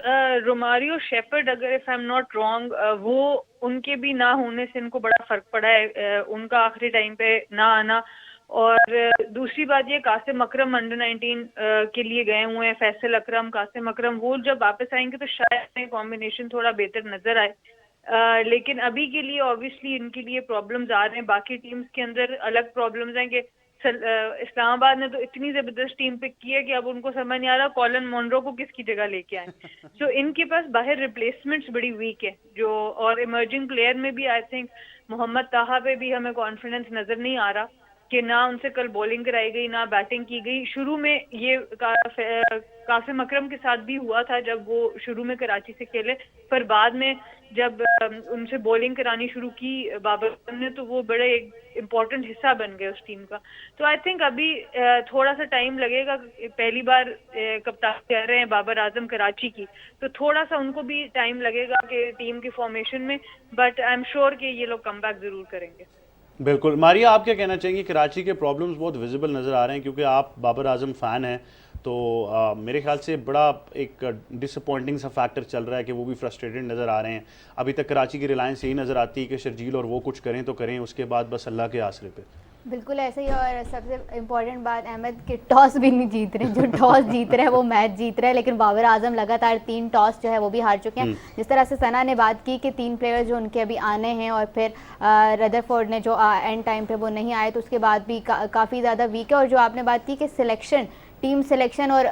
Romario Shepherd, अगर if I am not wrong, वो उनके भी ना होने से इनको बड़ा फर्क पड़ा है, उनका आखिरी टाइम पे ना आना. और दूसरी बात ये, कासिम अकरम अंडर 19 के लिए गए हुए हैं. फैसल अकरम, कासिम अकरम, वो जब वापस आएंगे तो शायद कॉम्बिनेशन थोड़ा बेहतर नजर आए. लेकिन अभी के लिए ऑब्वियसली इनके लिए प्रॉब्लम्स आ रहे हैं. बाकी टीम्स के अंदर अलग प्रॉब्लम्स हैं कि इस्लामाबाद ने तो इतनी जबरदस्त टीम पिक की है कि अब उनको समझ नहीं आ रहा कॉलन मोनरो को किसकी जगह लेके आए. सो इनके पास बाहर रिप्लेसमेंट्स बड़ी वीक है जो, और इमर्जिंग प्लेयर में भी आई थिंक मोहम्मद ताहा पे भी हमें कॉन्फिडेंस नजर नहीं आ रहा कि ना उनसे कल बॉलिंग कराई गई ना बैटिंग की गई. शुरू में ये कासिम अकरम के साथ भी हुआ था जब वो शुरू में कराची से खेले, पर बाद में जब उनसे बॉलिंग करानी शुरू की बाबर ने तो वो बड़े एक इम्पोर्टेंट हिस्सा बन गए उस टीम का. तो आई थिंक अभी थोड़ा सा टाइम लगेगा. पहली बार कप्तान कह रहे हैं बाबर आजम कराची की, तो थोड़ा सा उनको भी टाइम लगेगा कि टीम की फॉर्मेशन में, बट आई एम श्योर कि ये लोग कमबैक जरूर करेंगे. बिल्कुल. मारिया, आप क्या कहना चाहेंगी? कराची के प्रॉब्लम्स बहुत विजिबल नज़र आ रहे हैं क्योंकि आप बाबर आजम फ़ैन हैं, तो मेरे ख्याल से बड़ा एक डिसअपॉइंटिंग सा फैक्टर चल रहा है कि वो भी फ्रस्ट्रेटेड नज़र आ रहे हैं. अभी तक कराची की रिलायंस यही नज़र आती है कि शर्जील और वो कुछ करें तो करें, उसके बाद बस अल्लाह के आसरे पे. बिल्कुल ऐसे ही. और सबसे इम्पॉर्टेंट बात, अहमद के टॉस भी नहीं जीत रहे. जो टॉस जीत रहे हैं वो मैच जीत रहे हैं, लेकिन बाबर आजम लगातार 3 टॉस जो है वो भी हार चुके हैं. जिस तरह से सना ने बात की कि 3 प्लेयर जो उनके अभी आने हैं और फिर रदरफोर्ड ने जो एंड टाइम पे वो नहीं आए, तो उसके बाद भी काफ़ी ज़्यादा वीक है. और जो आपने बात की कि सिलेक्शन, टीम सिलेक्शन और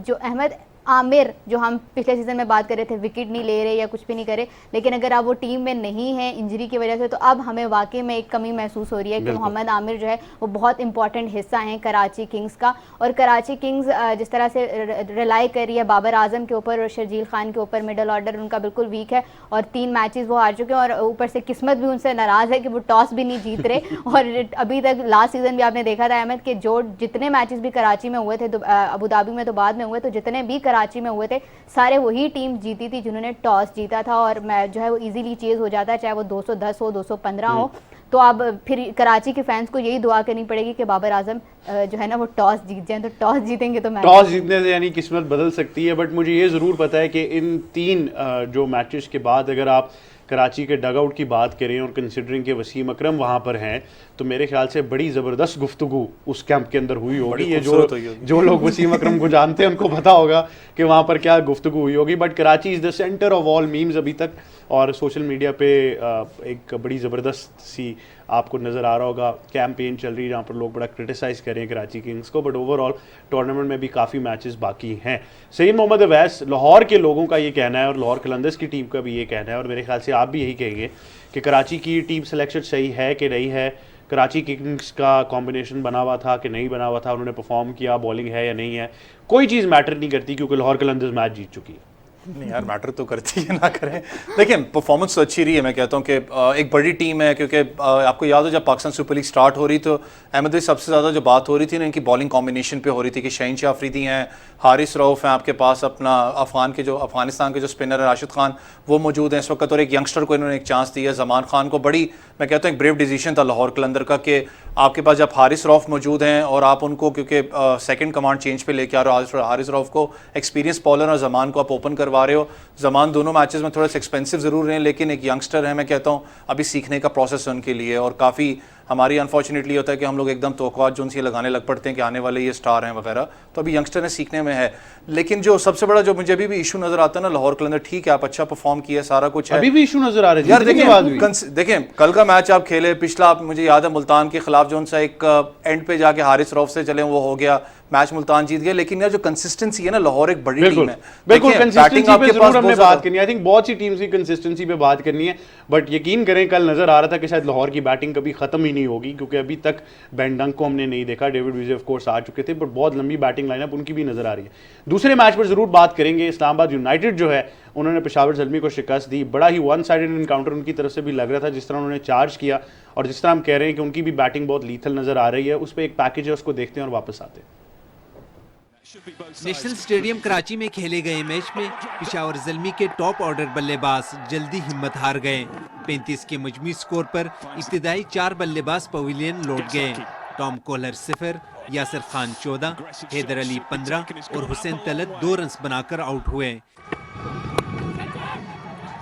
जो अहमद आमिर जो हम पिछले सीज़न में बात कर रहे थे विकेट नहीं ले रहे या कुछ भी नहीं करे, लेकिन अगर आप वो टीम में नहीं है इंजरी की वजह से, तो अब हमें वाकई में एक कमी महसूस हो रही है कि मोहम्मद आमिर जो है वो बहुत इंपॉर्टेंट हिस्सा हैं कराची किंग्स का। और कराची किंग्स जिस तरह से रिलाई कर रही है बाबर आजम के ऊपर और शर्जील खान के ऊपर, मिडल ऑर्डर उनका बिल्कुल वीक है और 3 मैचेस वो हार चुके हैं और ऊपर से किस्मत भी उनसे नाराज़ है कि वो टॉस भी नहीं जीत रहे। और अभी तक लास्ट सीज़न भी आपने देखा था अहमद कि जो जितने मैचेस भी कराची में हुए थे, अबू धाबी में तो बाद में हुए, तो जितने भी कराची में हुए थे सारे वही टीम जीती थी जिन्होंने टॉस जीता था और जो है वो इजीली चेज हो जाता है, चाहे वो 210 हो 215 हो। तो अब फिर कराची के फैंस को यही दुआ करनी पड़ेगी कि बाबर आजम जो है ना वो टॉस जीत जाएं, तो टॉस जीतेंगे तो मैच टॉस जीतने से यानी किस्मत बदल सकती है। बट मुझे ये ज़रूर पता है कि इन 3 जो मैचेस के बाद अगर आप कराची के डगआउट की बात करें और कंसिडरिंग के वसीम अकरम वहाँ पर हैं, तो मेरे ख्याल से बड़ी ज़बरदस्त गुफ्तगू उस कैंप के अंदर हुई होगी। ये जो लोग वसीम अकरम को जानते हैं उनको पता होगा कि वहाँ पर क्या गुफ्तगू हुई होगी। But Karachi is the centre of all memes अभी तक, और सोशल मीडिया पे एक बड़ी ज़बरदस्त सी आपको नज़र आ रहा होगा कैंपेन चल रही है जहाँ पर लोग बड़ा क्रिटिसाइज़ करें कराची किंग्स को। बट ओवरऑल टूर्नामेंट में भी काफ़ी मैचेस बाकी हैं। सईद मोहम्मद अवैस, लाहौर के लोगों का ये कहना है और लाहौर कलंदर्स की टीम का भी ये कहना है, और मेरे ख्याल से आप भी यही कहेंगे कि कराची की टीम सिलेक्शन सही है कि नहीं है, कराची किंग्स का कॉम्बिनेशन बना हुआ था कि नहीं बना हुआ था, उन्होंने परफॉर्म किया, बॉलिंग है या नहीं है, कोई चीज़ मैटर नहीं करती क्योंकि लाहौर कलंदर्स मैच जीत चुकी है। नहीं यार, मैटर तो करती है, ना करें। लेकिन परफॉर्मेंस तो अच्छी रही है। मैं कहता हूँ कि एक बड़ी टीम है, क्योंकि आपको याद हो जब पाकिस्तान सुपर लीग स्टार्ट हो रही तो अहमद भाई सबसे ज़्यादा जो बात हो रही थी ना इनकी बॉलिंग कॉम्बिनेशन पे हो रही थी कि शहीन अफरीदी हैं, हारिस रऊफ़ हैं, आपके पास अपना अफगानिस्तान के जो स्पिनर है राशिद खान वो मौजूद हैं इस वक्त, और एक यंगस्टर को इन्होंने एक चांस दिया जमान खान को। बड़ी मैं कहता हूँ एक ब्रेव डिसीजन था लाहौर कलंदर का कि आपके पास जब हारिस रऊफ़ मौजूद हैं और आप उनको क्योंकि सेकंड कमांड चेंज पे लेके आ रहे हो, हारिस रऊफ़ को एक्सपीरियंस बॉलर और जमान को आप ओपन करवा रहे हो। जमान दोनों मैचेस में थोड़ा सा एक्सपेंसिव ज़रूर हैं, लेकिन एक यंगस्टर है, मैं कहता हूँ अभी सीखने का प्रोसेस है उनके लिए, और काफ़ी हमारी अनफॉर्चुनेटली होता है कि हम लोग एकदम तवक्कुआत जो उनसे लगाने लग पड़ते हैं कि आने वाले ये स्टार हैं वगैरह, तो अभी यंगस्टर है, सीखने में है। लेकिन जो सबसे बड़ा जो मुझे अभी भी इशू नज़र आता है ना लाहौर कलंदर, ठीक है आप अच्छा परफॉर्म किया, सारा कुछ है, अभी भी इशू नज़र आ रहा है यार। देखें कल का मैच आप खेले, पिछला आप मुझे याद है मुल्तान के खिलाफ जो उनसा एक एंड पे जाके हारिस रऊफ़ से चले वो हो गया, मैच मुल्तान जीत गया। लेकिन यार जो कंसिस्टेंसी है ना, लाहौर एक बड़ी टीम है, बिल्कुल कंसिस्टेंसी पे जरूर हमने बात करनी है। आई थिंक बहुत सी टीम्स की कंसिस्टेंसी पे बात करनी है, बट यकीन करें कल नजर आ रहा था कि शायद लाहौर की बैटिंग कभी खत्म ही नहीं होगी, क्योंकि अभी तक बेन डंक को हमने नहीं देखा। डेविड विजय ऑफ कोर्स आ चुके थे, बट बहुत लंबी बैटिंग लाइनअप उनकी भी नजर आ रही है। दूसरे मैच पर जरूर बात करेंगे, इस्लामाबाद यूनाइटेड जो है उन्होंने पेशावर ज़ल्मी को शिकस्त दी। बड़ा ही वन साइडेड इनकाउंटर उनकी तरफ से भी लग रहा था, जिस तरह उन्होंने चार्ज किया और जिस तरह हम कह रहे हैं कि उनकी भी बैटिंग बहुत लीथल नजर आ रही है। उस पर एक पैकेज है, उसको देखते हैं और वापस आते हैं। नेशनल स्टेडियम कराची में खेले गए मैच में पेशावर ज़ल्मी के टॉप ऑर्डर बल्लेबाज जल्दी हिम्मत हार गए। 35 के मजमूई स्कोर पर इब्तिदाई 4 बल्लेबाज पवेलियन लौट गए। टॉम कोलर 0, यासिर खान 14, हैदर अली 15 और हुसैन तलत 2 रन बनाकर आउट हुए।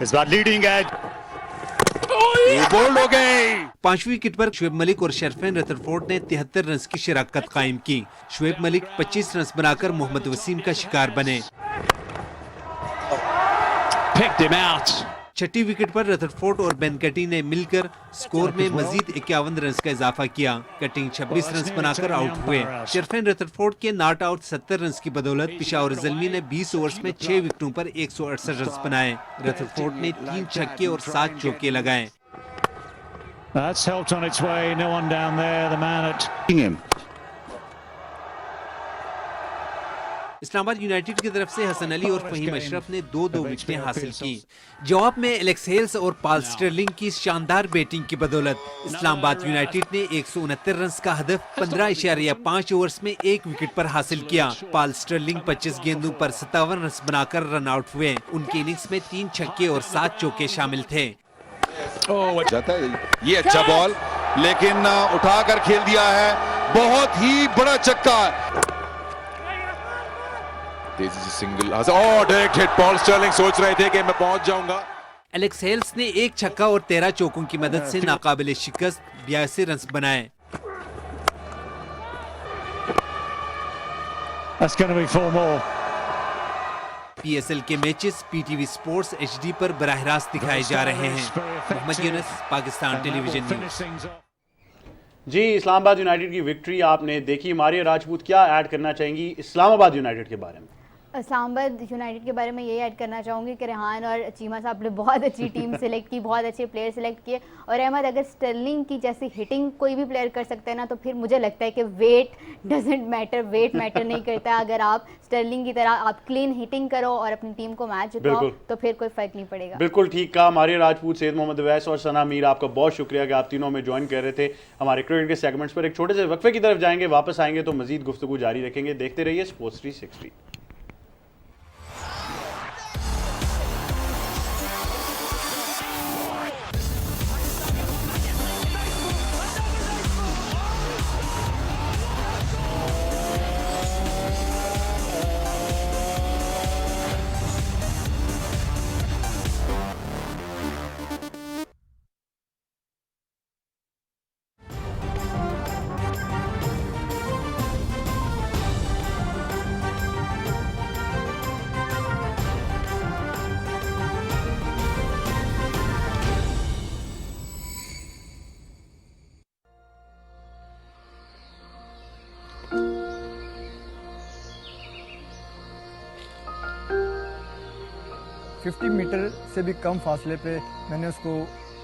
इस बार लीडिंग एज बोल्ड हो गए। 5वीं विकेट पर शुएब मलिक और शरफैन रदरफोर्ड ने 73 रन की शराकत कायम की। शुएब मलिक 25 रन बनाकर मोहम्मद वसीम का शिकार बने। 6ठी विकेट पर रदरफोर्ड और बेन कटिंग ने मिलकर स्कोर में मजीद 51 रन का इजाफा किया। कटिंग 26 रन बनाकर आउट हुए। शरफैन रदरफोर्ड के नॉट आउट 70 रन की बदौलत पेशावर ज़ल्मी ने 20 ओवर्स में 6 विकेटों पर 168 रन बनाए। रदरफोर्ड ने 3 छक्के और 7 चौके लगाए। That's helped on its way. No one down there. The man at him. Islamabad united की तरफ से हसन अली और फहीम अशरफ ने 2-2 विकेटें हासिल की। जवाब में एलेक्स हेल्स और पॉल स्टर्लिंग की शानदार बैटिंग की बदौलत इस्लामाबाद यूनाइटेड ने 169 रन का हदफ 15.5 ओवर्स में 1 विकेट पर हासिल किया। पॉल स्टर्लिंग 25 गेंदों पर 57 रन बनाकर रन आउट हुए। उनकी इनिंग्स में 3 छक्के और 7 चौके शामिल थे। ये अच्छा बॉल, लेकिन उठाकर खेल दिया है, बहुत ही बड़ा छक्का। तेजी से single, direct hit. Paul Stirling सोच रहे थे कि मैं पहुंच जाऊंगा। एलेक्स हेल्स ने 1 छक्का और 13 चौकों की मदद से नाकाबिले शिकस्त 82 रन बनाए। That's going to be 4 more. PSL के मैचेस PTV स्पोर्ट्स HD पर बराह रास्त दिखाए जा रहे हैं। Mohammad Younis, Pakistan television news. जी, इस्लामाबाद यूनाइटेड की विक्ट्री आपने देखी। मारिया राजपूत क्या ऐड करना चाहेंगी इस्लामाबाद यूनाइटेड के बारे में? इस्लामाबाद यूनाइटेड के बारे में यही ऐड करना चाहूँगी कि रेहान और चीमा साहब ने बहुत अच्छी टीम सेलेक्ट की, बहुत अच्छे प्लेयर सेलेक्ट किए। और अहमद, अगर स्टर्लिंग की जैसी हिटिंग कोई भी प्लेयर कर सकता है ना, तो फिर मुझे लगता है कि weight doesn't matter, weight matter नहीं करता। अगर आप स्टर्लिंग की तरह आप क्लीन हिटिंग करो और अपनी टीम को मैच जिताओ तो फिर कोई फ़र्क नहीं पड़ेगा। बिल्कुल ठीक कहा। मारिया राजपूत, सैयद मोहम्मद अवैस और सना मीर, आपका बहुत शुक्रिया कि आप तीनों में ज्वाइन कर रहे थे हमारे क्रिकेट के सेगमेंट्स पर। एक छोटे से वक्फे की तरफ जाएंगे, वापस आएंगे तो मजीद गुफ्तगू जारी रखेंगे। देखते रहिए स्पोर्ट्स 360। फिफ्टी मीटर से भी कम फासले पे मैंने उसको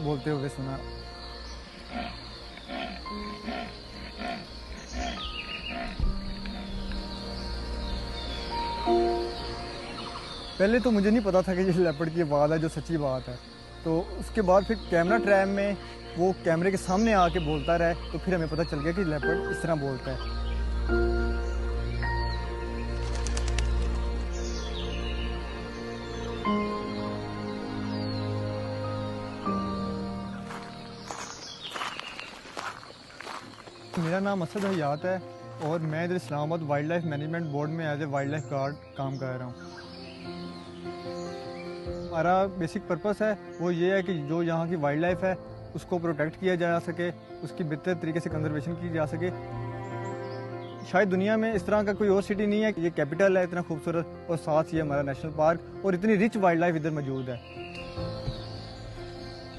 बोलते हुए सुना। पहले तो मुझे नहीं पता था कि ये लेपर्ड की आवाज़ है, जो सच्ची बात है। तो उसके बाद फिर कैमरा ट्रैप में वो कैमरे के सामने आके बोलता रहा, तो फिर हमें पता चल गया कि लेपर्ड इस तरह बोलता है। मेरा नाम असद हयात है और मैं इधर Islamabad wildlife management board में as a wildlife guard काम कर रहा हूँ। हमारा बेसिक पर्पस है वो ये है कि जो यहाँ की वाइल्ड लाइफ है उसको प्रोटेक्ट किया जा सके, उसकी बेहतर तरीके से कंजर्वेशन की जा सके। शायद दुनिया में इस तरह का कोई और सिटी नहीं है। ये कैपिटल है इतना खूबसूरत, और साथ ही हमारा नेशनल पार्क और इतनी रिच वाइल्ड लाइफ इधर मौजूद है।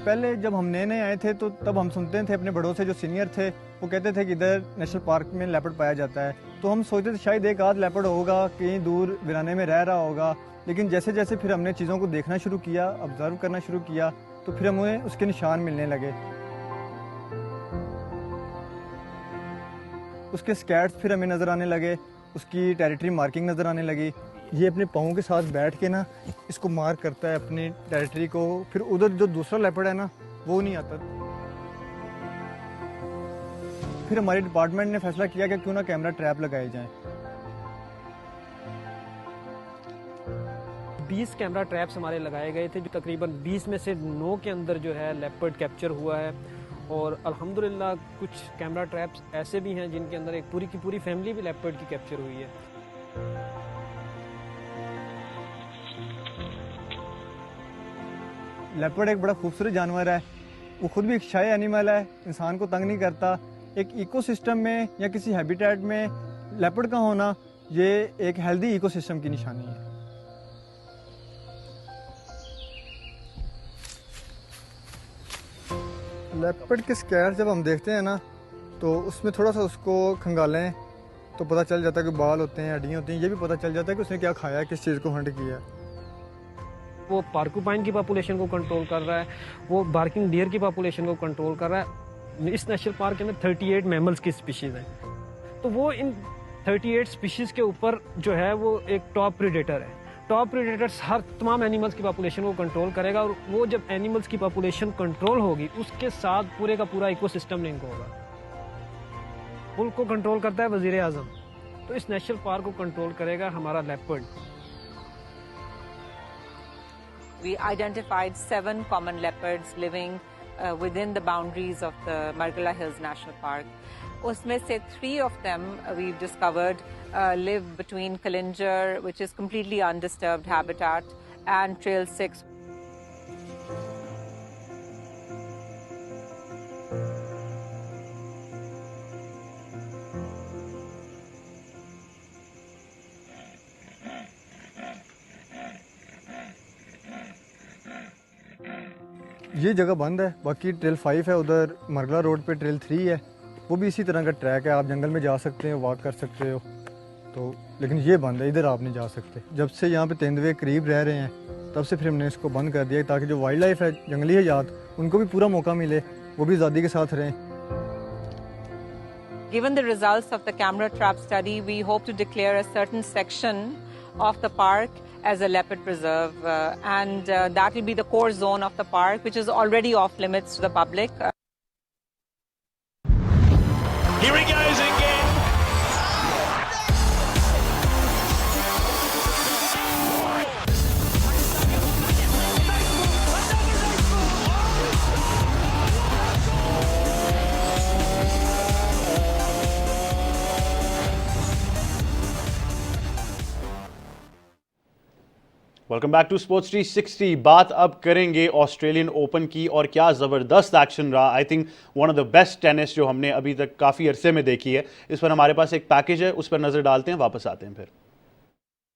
पहले जब हम नए नए आए थे तो तब हम सुनते थे अपने बड़ों से, जो सीनियर थे, वो कहते थे कि इधर नेशनल पार्क में लेपर्ड पाया जाता है। तो हम सोचते थे शायद एक आध लेपर्ड होगा, कहीं दूर वीराने में रह रहा होगा। लेकिन जैसे जैसे फिर हमने चीज़ों को देखना शुरू किया, ऑब्जर्व करना शुरू किया, तो फिर हमें उसके निशान मिलने लगे। उसके स्कैट्स फिर हमें नज़र आने लगे, उसकी टेरिटरी मार्किंग नज़र आने लगी। ये अपने पाँव के साथ बैठ के ना इसको मार्क करता है अपनी टेरिटरी को। फिर उधर जो दूसरा लेपर्ड है ना, वो नहीं आता। फिर हमारे डिपार्टमेंट ने फैसला किया कि क्यों ना कैमरा ट्रैप लगाए जाएं। 20 कैमरा ट्रैप्स हमारे लगाए गए थे, जो तकरीबन 20 में से 9 के अंदर जो है लेपर्ड कैप्चर हुआ है। और अल्हम्दुलिल्लाह कुछ कैमरा ट्रैप्स ऐसे भी हैं जिनके अंदर एक पूरी की पूरी फैमिली भी लेपर्ड की कैप्चर हुई है। लेपर्ड एक बड़ा खूबसूरत जानवर है। वो खुद भी एक शाय एनिमल है, इंसान को तंग नहीं करता। एक इकोसिस्टम में या किसी हैबिटेट में लेपर्ड का होना, ये एक हेल्दी इकोसिस्टम की निशानी है। लेपर्ड के स्कैर जब हम देखते हैं ना, तो उसमें थोड़ा सा उसको खंगालें तो पता चल जाता है कि बाल होते हैं, हड्डियाँ होती हैं। ये भी पता चल जाता है कि उसने क्या खाया है, किस चीज़ को हंट किया है। वो पार्कुपाइन की पॉपुलेशन को कंट्रोल कर रहा है, वो बार्किंग डियर की पॉपुलेशन को कंट्रोल कर रहा है। इस नेशनल पार्क के अंदर 38 मैमल्स की स्पीशीज़ हैं, तो वो इन 38 स्पीशीज़ के ऊपर जो है वो एक टॉप प्रीडेटर है। टॉप प्रीडेटर्स हर तमाम एनिमल्स की पॉपुलेशन को कंट्रोल करेगा, और वो जब एनिमल्स की पॉपुलेशन कंट्रोल होगी, उसके साथ पूरे का पूरा इकोसिस्टम लिंक होगा। मुल्क को कंट्रोल करता है वज़ीर आज़म, तो इस नेशनल पार्क को कंट्रोल करेगा हमारा leopard. We identified 7 common leopards living within the boundaries of the Margala Hills National Park. Usme se 3 of them we've discovered live between Kalinjar, which is completely undisturbed habitat, and Trail 6. ये जगह बंद है। बाकी trail 5 है, उधर Margalla road पे trail 3 है, वो भी इसी तरह का ट्रैक है। आप जंगल में जा सकते हो, वॉक कर सकते हो। तो लेकिन ये बंद है, इधर आप नहीं जा सकते। जब से यहाँ पे तेंदुए करीब रह रहे हैं तब से फिर हमने इसको बंद कर दिया ताकि जो वाइल्ड लाइफ है, जंगली हयात, उनको भी पूरा मौका मिले, वो भी आज़ादी के साथ रहें। Given the results of the camera trap study, we hope to declare a certain section of the park as a leopard preserve, and that will be the core zone of the park, which is already off limits to the public. Here he goes again. Welcome back to Sports 360। बात अब करेंगे Australian open की और क्या ज़बरदस्त action रहा। I think one of the best tennis जो हमने अभी तक काफ़ी अरसे में देखी है। इस पर हमारे पास एक पैकेज है, उस पर नज़र डालते हैं, वापस आते हैं फिर।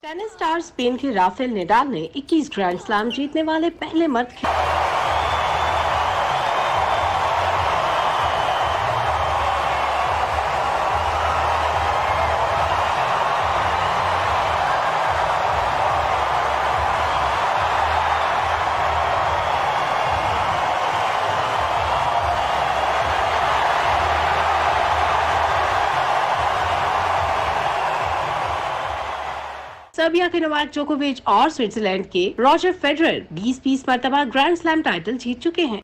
टेनिस स्टार स्पेन के राफेल नडाल ने 21 ग्रैंड स्लैम जीतने वाले पहले मर्द सर्बिया के नोवाक जोकोविच और स्विट्जरलैंड के रॉजर फेडरर 20 मरतबा ग्रैंड स्लैम टाइटल जीत चुके हैं।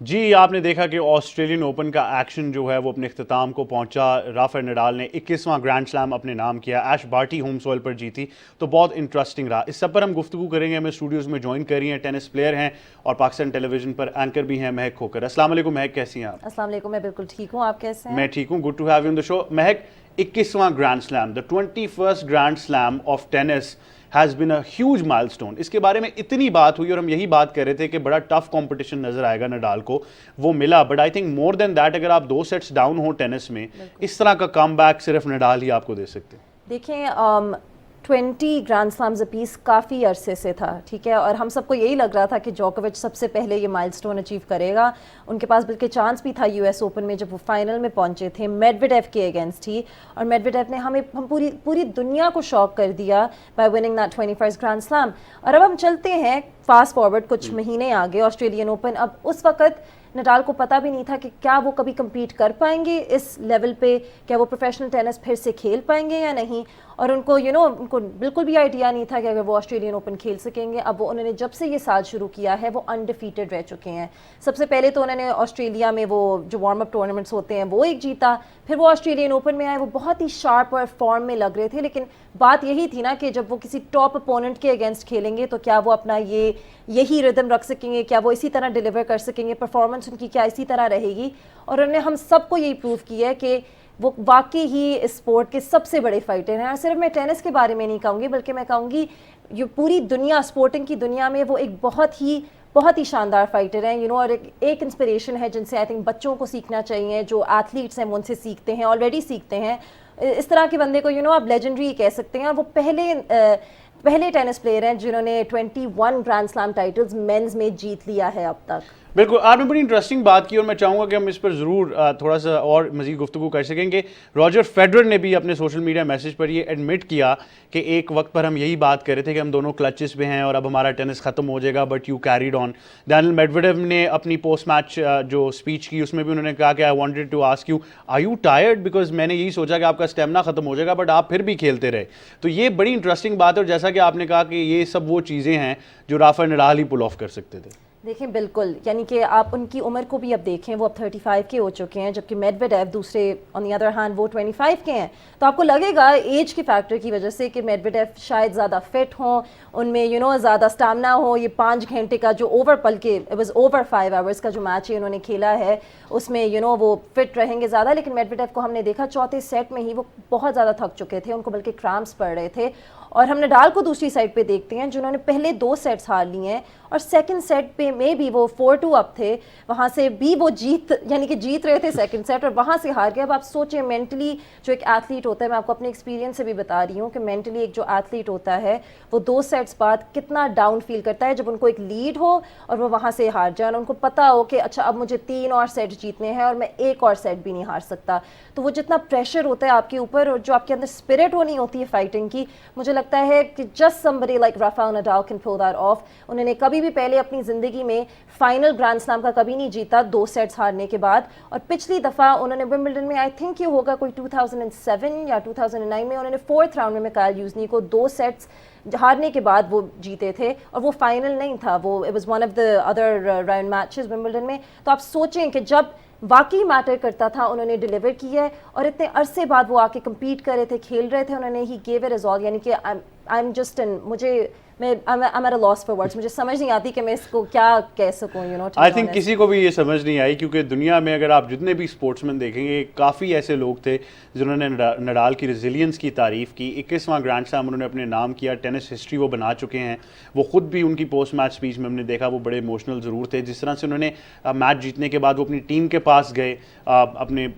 जी, आपने देखा कि ऑस्ट्रेलियन ओपन का एक्शन जो है वो अपने इख्तिताम को पहुंचा। राफेल नडाल ने 21वां ग्रैंड स्लैम अपने नाम किया, ऐश बार्टी होम सॉइल पर जीती, तो बहुत इंटरेस्टिंग रहा। इस सब पर हम गुफ्तगू करेंगे। हमें स्टूडियोज़ में ज्वाइन कर रही हैं, टेनिस प्लेयर हैं और पाकिस्तान टेलीविजन पर एंकर भी हैं, महक खोकर। अस्सलाम वालेकुम महक, कैसी हैं आप? अस्सलाम वालेकुम, मैं बिल्कुल ठीक हूँ, आप कैसे हैं? मैं ठीक हूँ, good to have you on the show. Mehak, 21वां grand slam, the 21st grand slam of tennis has been a huge milestone. इसके बारे में इतनी बात हुई और हम यही बात कर रहे थे कि बड़ा टफ कंपटीशन नजर आएगा नडाल को, वो मिला। But I think more than that, अगर आप 2 सेट्स डाउन हो टेनिस में, इस तरह का कमबैक सिर्फ नडाल ही आपको दे सकते हैं। देखें, 20 ग्रैंड स्लैम्स अपीस काफ़ी अरसे से था, ठीक है, और हम सबको यही लग रहा था कि जोकोविच सबसे पहले ये माइलस्टोन अचीव करेगा। उनके पास बल्कि चांस भी था यूएस ओपन में जब वो फाइनल में पहुंचे थे, मेडवेडेव के अगेंस्ट ही, और मेडवेडेव ने हम पूरी दुनिया को शॉक कर दिया bye winning that 21st grand slam. और अब हम चलते हैं फास्ट फॉरवर्ड कुछ महीने आगे, ऑस्ट्रेलियन ओपन। अब उस वक्त नडाल को पता भी नहीं था कि क्या वो कभी compete कर पाएंगे इस लेवल पे, क्या वो प्रोफेशनल टेनिस फिर से खेल पाएंगे या नहीं, और उनको उनको बिल्कुल भी आइडिया नहीं था कि अगर वो ऑस्ट्रेलियन ओपन खेल सकेंगे। अब वो उन्होंने जब से ये साल शुरू किया है वो अनडिफीटेड रह चुके हैं। सबसे पहले तो उन्होंने ऑस्ट्रेलिया में वो जो वार्म अप टूर्नामेंट्स होते हैं वो एक जीता, फिर वो ऑस्ट्रेलियन ओपन में आए, वो बहुत ही शार्प और फॉर्म में लग रहे थे। लेकिन बात यही थी ना कि जब वो किसी टॉप अपोनेंट के अगेंस्ट खेलेंगे तो क्या वो अपना यही रिदम रख सकेंगे, क्या वो इसी तरह डिलीवर कर सकेंगे, परफॉर्मेंस उनकी क्या इसी तरह रहेगी। और उन्होंने हम सबको यही प्रूव किया है कि वो वाकई ही इस स्पोर्ट के सबसे बड़े फाइटर हैं। और सिर्फ मैं टेनिस के बारे में नहीं कहूँगी, बल्कि मैं कहूँगी ये पूरी दुनिया, स्पोर्टिंग की दुनिया में वो एक बहुत ही शानदार फाइटर हैं, और एक इंस्पिरेशन है जिनसे आई थिंक बच्चों को सीखना चाहिए, जो एथलीट्स हैं वो उनसे सीखते हैं, ऑलरेडी सीखते हैं। इस तरह के बंदे को आप लेजेंडरी कह सकते हैं। और वो पहले टेनिस प्लेयर हैं जिन्होंने 21 ग्रैंड स्लैम टाइटल्स मेंस में जीत लिया है अब तक। बिल्कुल, आपने बड़ी इंटरेस्टिंग बात की और मैं चाहूँगा कि हम इस पर ज़रूर थोड़ा सा और मज़ीद गुफ्तगू कर सकेंगे। रॉजर फेडरर ने भी अपने सोशल मीडिया मैसेज पर ये एडमिट किया कि एक वक्त पर हम यही बात कर रहे थे कि हम दोनों क्लचेस पे हैं और अब हमारा टेनिस ख़त्म हो जाएगा, but you carried on. Daniel Medvedev ने अपनी पोस्ट मैच जो स्पीच की उसमें भी उन्होंने कहा कि I wanted to ask you, are you tired, because मैंने यही सोचा कि आपका स्टेमिना ख़त्म हो जाएगा बट आप फिर भी खेलते रहे। तो ये बड़ी इंटरेस्टिंग बात है और जैसा कि आपने कहा कि ये सब वो चीज़ें हैं जो राफेल नडाल ही पुल ऑफ कर सकते थे। देखें, बिल्कुल, यानी कि आप उनकी उम्र को भी अब देखें, वो अब 35 के हो चुके हैं, जबकि मेडवेडेव दूसरे ऑन द अदर हैंड वो 25 के हैं। तो आपको लगेगा एज के फैक्टर की वजह से कि मेडवेडेव शायद ज़्यादा फिट हों, उनमें ज़्यादा स्टामिना हो। ये 5 घंटे का जो इट वाज ओवर 5 आवर्स का जो मैच है उन्होंने खेला है, उसमें वो फिट रहेंगे ज़्यादा। लेकिन मेडवेडेव को हमने देखा चौथे सेट में ही वो बहुत ज़्यादा थक चुके थे, उनको बल्कि क्रैम्प्स पड़ रहे थे। और हम नडाल को दूसरी साइड पे देखते हैं जिन्होंने पहले 2 सेट्स हार लिए हैं और सेकंड सेट पे में भी वो 4-2 अप थे, वहाँ से भी वो जीत रहे थे सेकंड सेट और वहाँ से हार गए। अब आप सोचें मेंटली जो एक एथलीट होता है, मैं आपको अपने एक्सपीरियंस से भी बता रही हूँ कि मेंटली एक जो एथलीट होता है वो 2 सेट्स बाद कितना डाउन फील करता है जब उनको एक लीड हो और वो वहाँ से हार जाए और उनको पता हो कि अच्छा अब मुझे 3 और सेट जीतने हैं और मैं एक और सेट भी नहीं हार सकता। तो वो जितना प्रेशर होता है आपके ऊपर और जो आपके अंदर स्पिरिट होनी होती है फाइटिंग की, मुझे लगता है कि just somebody like Rafael Nadal can pull that off. उन्होंने कभी भी पहले अपनी ज़िंदगी में फाइनल ग्रैंड स्लैम का कभी नहीं जीता 2 सेट्स हारने के बाद, और पिछली दफ़ा उन्होंने विंबलडन में आई थिंक ये होगा कोई 2007 या 2009 में उन्होंने 4th राउंड में मिकाइल यूजनी को 2 सेट्स हारने के बाद वो जीते थे और वो फाइनल नहीं था, वो it was one of the other round matches Wimbledon में। तो आप सोचें कि जब वाकई मैटर करता था उन्होंने डिलीवर किया है और इतने अरसे बाद वो आके कम्पीट कर रहे थे, खेल रहे थे, उन्होंने ही गेव इट रिजॉल्व। यानी कि I am just in I'm at a loss for words, मुझे समझ नहीं आती कि मैं इसको क्या कह सकूं, you know, आई थिंक किसी को भी ये समझ नहीं आई, क्योंकि दुनिया में अगर आप जितने भी स्पोर्ट्समैन देखेंगे काफ़ी ऐसे लोग थे जिन्होंने नडाल की रेजिलियंस की तारीफ़ की। 21वां ग्रैंड स्लैम उन्होंने अपने नाम किया, टेनिस हिस्ट्री वो बना चुके हैं। वो ख़ुद भी उनकी पोस्ट मैच स्पीच में हमने देखा वो बड़े इमोशनल ज़रूर थे, जिस तरह से उन्होंने मैच जीतने के बाद वो अपनी टीम के पास गए अपने।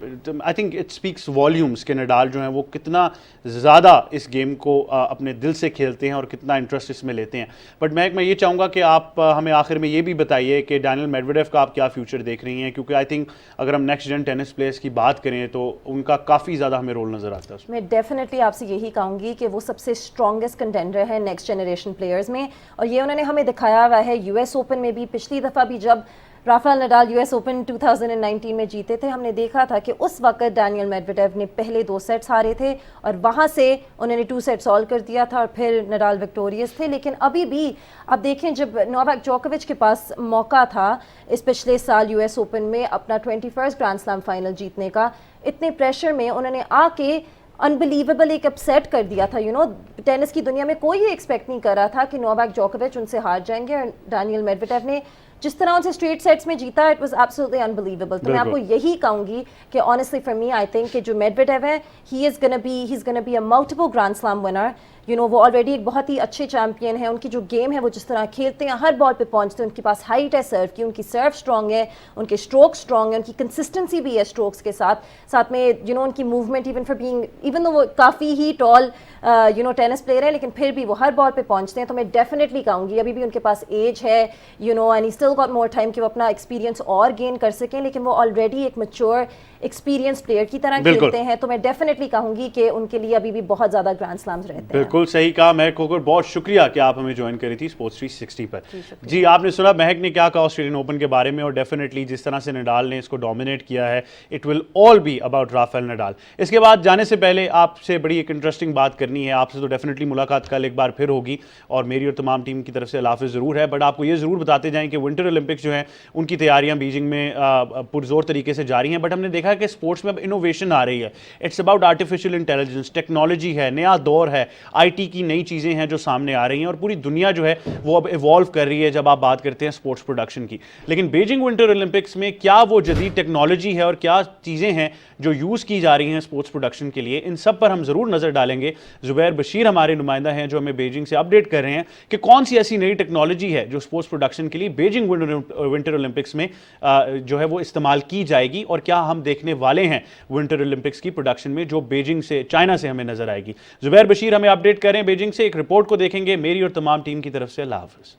I think it speaks volumes के नडाल जो हैं वो कितना ज़्यादा इस गेम को अपने दिल से खेलते हैं और कितना इंटरेस्ट इसमें लेते हैं। बट मैं ये चाहूँगा कि आप हमें आखिर में ये भी बताइए कि डैनियल मेडवेडेव का आप क्या फ्यूचर देख रही हैं, क्योंकि आई थिंक अगर हम नेक्स्ट जेन टेनिस प्लेयर्स की बात करें तो उनका काफ़ी ज़्यादा हमें रोल नज़र आता है उसमें। मैं डेफिनेटली आपसे यही कहूँगी कि वो सबसे स्ट्रॉन्गेस्ट कंटेंडर है नेक्स्ट जनरेशन प्लेयर्स में, और ये उन्होंने हमें दिखाया हुआ है US ओपन में भी। पिछली दफ़ा भी जब राफेल नडाल US ओपन 2019 में जीते थे, हमने देखा था कि उस वक्त डैनियल मेडवेडेव ने पहले 2 सेट्स हारे थे और वहाँ से उन्होंने 2 सेट सॉल्व कर दिया था और फिर नडाल विक्टोरियस थे। लेकिन अभी भी आप देखें जब नोवाक जोकोविच के पास मौका था इस पिछले साल US ओपन में अपना 21st ग्रैंड स्लैम फाइनल जीतने का, इतने प्रेशर में उन्होंने आके अनबिलीवेबल एक अपसेट कर दिया था। यू नो, टेनिस की दुनिया में कोई ये एक्सपेक्ट नहीं कर रहा था कि नोवाक जोकोविच उनसे हार जाएंगे, और डैनियल मेडवेडेव ने जिस तरह उनसे स्ट्रेट सेट्स में जीता, इट वाज एब्सोल्युटली अनबिलीवेबल। तो मैं आपको यही कहूंगी कि honestly for me I think कि जो मेडवेडेव है he is gonna be a multiple grand slam winner. You know, वो ऑलरेडी एक बहुत ही अच्छे चैंपियन है। उनकी जो गेम है वो जिस तरह खेलते हैं, हर बॉल पे पहुंचते हैं, उनके पास हाइट है सर्व की, उनकी सर्व स्ट्रॉन्ग है, उनके स्ट्रोक स्ट्रॉन्ग है, उनकी कंसिस्टेंसी भी है स्ट्रोक्स के साथ में यू नो उनकी मूवमेंट इवन दो वो काफ़ी ही tall you know tennis player है, लेकिन फिर भी वो हर बॉल पे पहुंचते हैं। तो मैं डेफिनेटली कहूँगी अभी भी उनके पास एज है, you know, and he still got more time कि वो अपना एक्सपीरियंस और गेन कर सकें, लेकिन वो ऑलरेडी एक मैच्योर एक्सपीरियंस प्लेयर की तरह खेलते हैं। तो मैं डेफिनेटली कहूँगी कि उनके लिए अभी भी बहुत ज़्यादा ग्रैंड स्लैम्स रहते हैं। बिल्कुल सही कहा महक कोकर, बहुत शुक्रिया कि आप हमें ज्वाइन करी थी स्पोर्ट्स 360 पर। जी, आपने सुना महक ने क्या कहा ऑस्ट्रेलियन ओपन के बारे में, और डेफिनेटली जिस तरह से नडाल ने इसको डोमिनेट किया है, it will all be about Rafael Nadal. इसके बाद जाने से पहले आपसे बड़ी एक इंटरेस्टिंग बात करनी है। आपसे तो डेफिनेटली मुलाकात कल एक बार फिर होगी और मेरी और तमाम टीम की तरफ से अल्लाह हाफ़िज़ ज़रूर है, बट आपको ये ज़रूर बताते जाएँ कि विंटर ओलंपिक्स जो हैं उनकी तैयारियाँ बीजिंग में पुरजोर तरीके से जारी हैं। बट हमने देखा कि स्पोर्ट्स में अब इनोवेशन आ रही है। It's about artificial intelligence, technology है, नया दौर है, IT की नई चीज़ें हैं जो सामने आ रही हैं और पूरी दुनिया जो है वो अब इवॉल्व कर रही है जब आप बात करते हैं स्पोर्ट्स प्रोडक्शन की। लेकिन बीजिंग विंटर ओलंपिक्स में क्या वो जदीद टेक्नोलॉजी है और क्या चीज़ें हैं जो यूज़ की जा रही हैं स्पोर्ट्स प्रोडक्शन के लिए, इन सब पर हम ज़रूर नज़र डालेंगे। ज़ुबैर बशीर हमारे नुमाइंदा हैं जो हमें बीजिंग से अपडेट कर रहे हैं कि कौन सी ऐसी नई टेक्नोलॉजी है जो स्पोर्ट्स प्रोडक्शन के लिए बीजिंग विंटर ओलंपिक्स में जो है वो इस्तेमाल की जाएगी, और क्या हम देखने वाले हैं विंटर ओलंपिक्स की प्रोडक्शन में जो बीजिंग से, चाइना से हमें नजर आएगी। ज़ुबैर बशीर हमें अपडेट कर रहे हैं बीजिंग से, एक रिपोर्ट को देखेंगे। मेरी और तमाम टीम की तरफ से अल्लाह हाफ़िज़।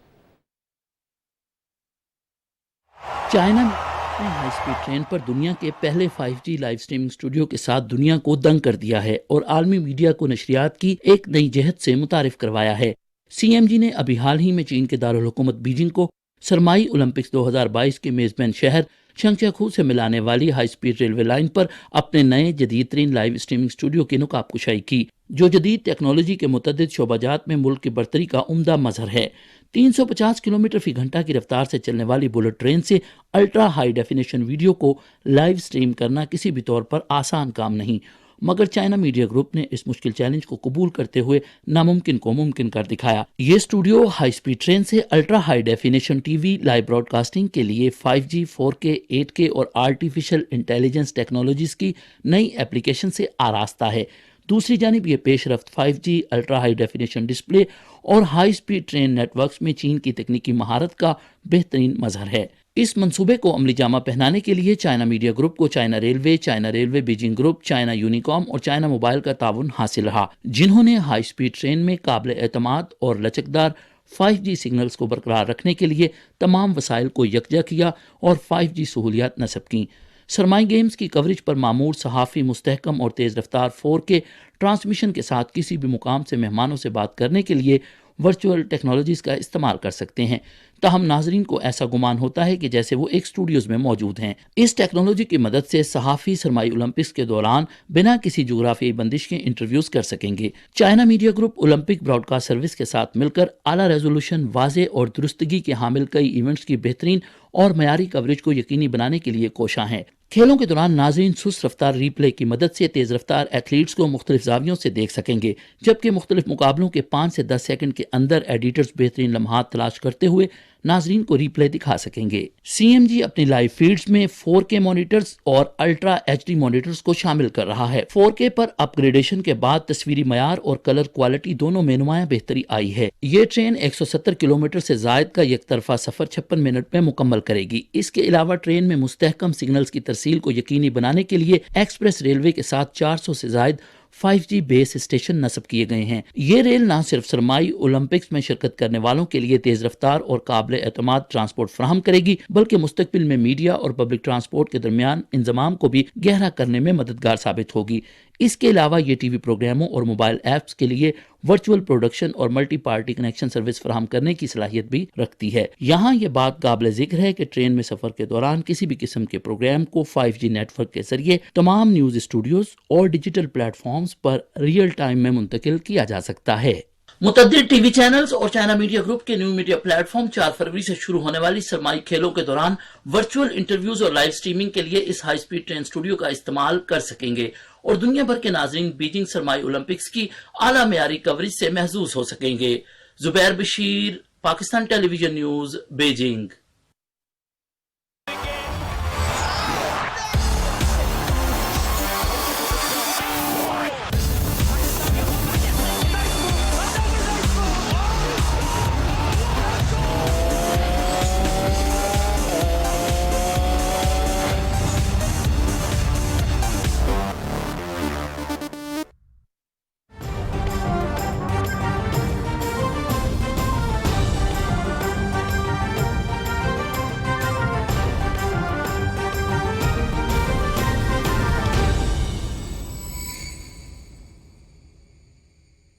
चाइना ने हाई स्पीड ट्रेन पर दुनिया के पहले 5G लाइव स्ट्रीमिंग स्टूडियो के साथ दुनिया को दंग कर दिया है और आलमी मीडिया को नशरियात की एक नई जहत से मुतारिफ करवाया है। CMG ने अभी हाल ही में चीन के दारुल हुकूमत बीजिंग को सरमाई ओलंपिक्स 2022 के मेजबान शहर चंगचाखू से मिलाने वाली हाई स्पीड रेलवे लाइन पर अपने नए जदीद तरीन लाइव स्ट्रीमिंग स्टूडियो की नुकाब कुशाई की, जो जदीद टेक्नोलॉजी के मुतअद्दिद शोबाजात में मुल्क की बरतरी का उम्दा मजहर है। 350 किलोमीटर फी घंटा की रफ्तार से चलने वाली बुलेट ट्रेन से अल्ट्रा हाई डेफिनेशन वीडियो को लाइव स्ट्रीम करना किसी भी तौर पर आसान काम नहीं, मगर चाइना मीडिया ग्रुप ने इस मुश्किल चैलेंज को कबूल करते हुए नामुमकिन को मुमकिन कर दिखाया। ये स्टूडियो हाई स्पीड ट्रेन से ultra high definition TV live broadcasting के लिए 5G, 4K, 8K और आर्टिफिशियल इंटेलिजेंस टेक्नोलॉजीज की नई एप्लीकेशन से आरास्ता है। दूसरी जानिब ये पेशरफ्त 5G, ultra high definition display और हाई स्पीड ट्रेन नेटवर्क्स में चीन की तकनीकी महारत का बेहतरीन मजहर है। इस मंसूबे को अमली जामा पहनाने के लिए चाइना मीडिया ग्रुप को China railway Beijing group, China Unicom और चाइना मोबाइल का ताउन हासिल रहा, जिन्होंने हाई स्पीड ट्रेन में काबिल एतमाद और लचकदार 5G सिग्नल्स को बरकरार रखने के लिए तमाम वसाइल को यकजा किया और 5G सहूलियात नस्ब की। सरमाई गेम्स की कवरेज पर मामूर सहाफ़ी मुस्तहकम और तेज़ रफ्तार 4K ट्रांसमिशन के साथ किसी भी मुकाम से मेहमानों से बात करने के लिए वर्चुअल टेक्नोलॉजीज़ का इस्तेमाल कर सकते हैं। ताहम नाजरीन को ऐसा गुमान होता है कि जैसे वो एक स्टूडियोज में मौजूद हैं। इस टेक्नोलॉजी की मदद से सहाफ़ी सरमाई ओलंपिक्स के दौरान बिना किसी जोग्राफियाई बंदिश के इंटरव्यूज कर सकेंगे। China media group Olympic broadcast service के साथ मिलकर आला रेजोल्यूशन, वाज़े और दुरुस्तगी के हामिल कई इवेंट्स की बेहतरीन और मयारी कवरेज को यकीनी बनाने के लिए कोशा हैं। खेलों के दौरान नाज़रीन सुस्त रफ्तार रीप्ले की मदद से तेज़ रफ्तार एथलीट्स को मुख्तलिफ जावियों से देख सकेंगे, जबकि मुख्तलिफ मुकाबलों के 5 से 10 सेकंड के अंदर एडिटर्स बेहतरीन लम्हात तलाश करते हुए नाजरीन को रिप्ले दिखा सकेंगे। CMG अपनी लाइव फीड्स में 4K मॉनिटर्स और अल्ट्रा HD मॉनिटर्स को शामिल कर रहा है। 4K पर अपग्रेडेशन के बाद तस्वीरी मयार और कलर क्वालिटी दोनों में नुमाया बेहतरी आई है। ये ट्रेन 170 किलोमीटर से जायद का एक तरफा सफर 56 मिनट में मुकम्मल करेगी। इसके अलावा ट्रेन में मुस्तहकम सिग्नल्स की तरसील को यकीनी बनाने के लिए एक्सप्रेस रेलवे के साथ 400 से जायद 5G बेस स्टेशन नस्ब किए गए हैं। ये रेल न सिर्फ सरमाई ओलंपिक्स में शिरकत करने वालों के लिए तेज रफ्तार और काबिल एतमाद ट्रांसपोर्ट फराहम करेगी, बल्कि मुस्तकबिल में मीडिया और पब्लिक ट्रांसपोर्ट के दरमियान इंजमाम को भी गहरा करने में मददगार साबित होगी। इसके अलावा ये टीवी प्रोग्रामों और मोबाइल ऐप्स के लिए वर्चुअल प्रोडक्शन और मल्टी पार्टी कनेक्शन सर्विस फराहम करने की सलाहियत भी रखती है। यहाँ ये बात काबिल जिक्र है कि ट्रेन में सफर के दौरान किसी भी किस्म के प्रोग्राम को 5G नेटवर्क के जरिए तमाम न्यूज स्टूडियोज और डिजिटल प्लेटफॉर्म्स पर रियल टाइम में मुंतकिल किया जा सकता है। मुतअद्दिद टीवी चैनल्स और चाइना मीडिया ग्रुप के न्यू मीडिया प्लेटफॉर्म 4 फरवरी से शुरू होने वाली सरमाई खेलों के दौरान वर्चुअल इंटरव्यूज और लाइव स्ट्रीमिंग के लिए इस हाई स्पीड ट्रेन स्टूडियो का इस्तेमाल कर सकेंगे और दुनिया भर के नाजरीन बीजिंग सरमाई ओलंपिक्स की आला मेयारी कवरेज से महजूज हो सकेंगे। Zubair Bashir, Pakistan television news, Beijing.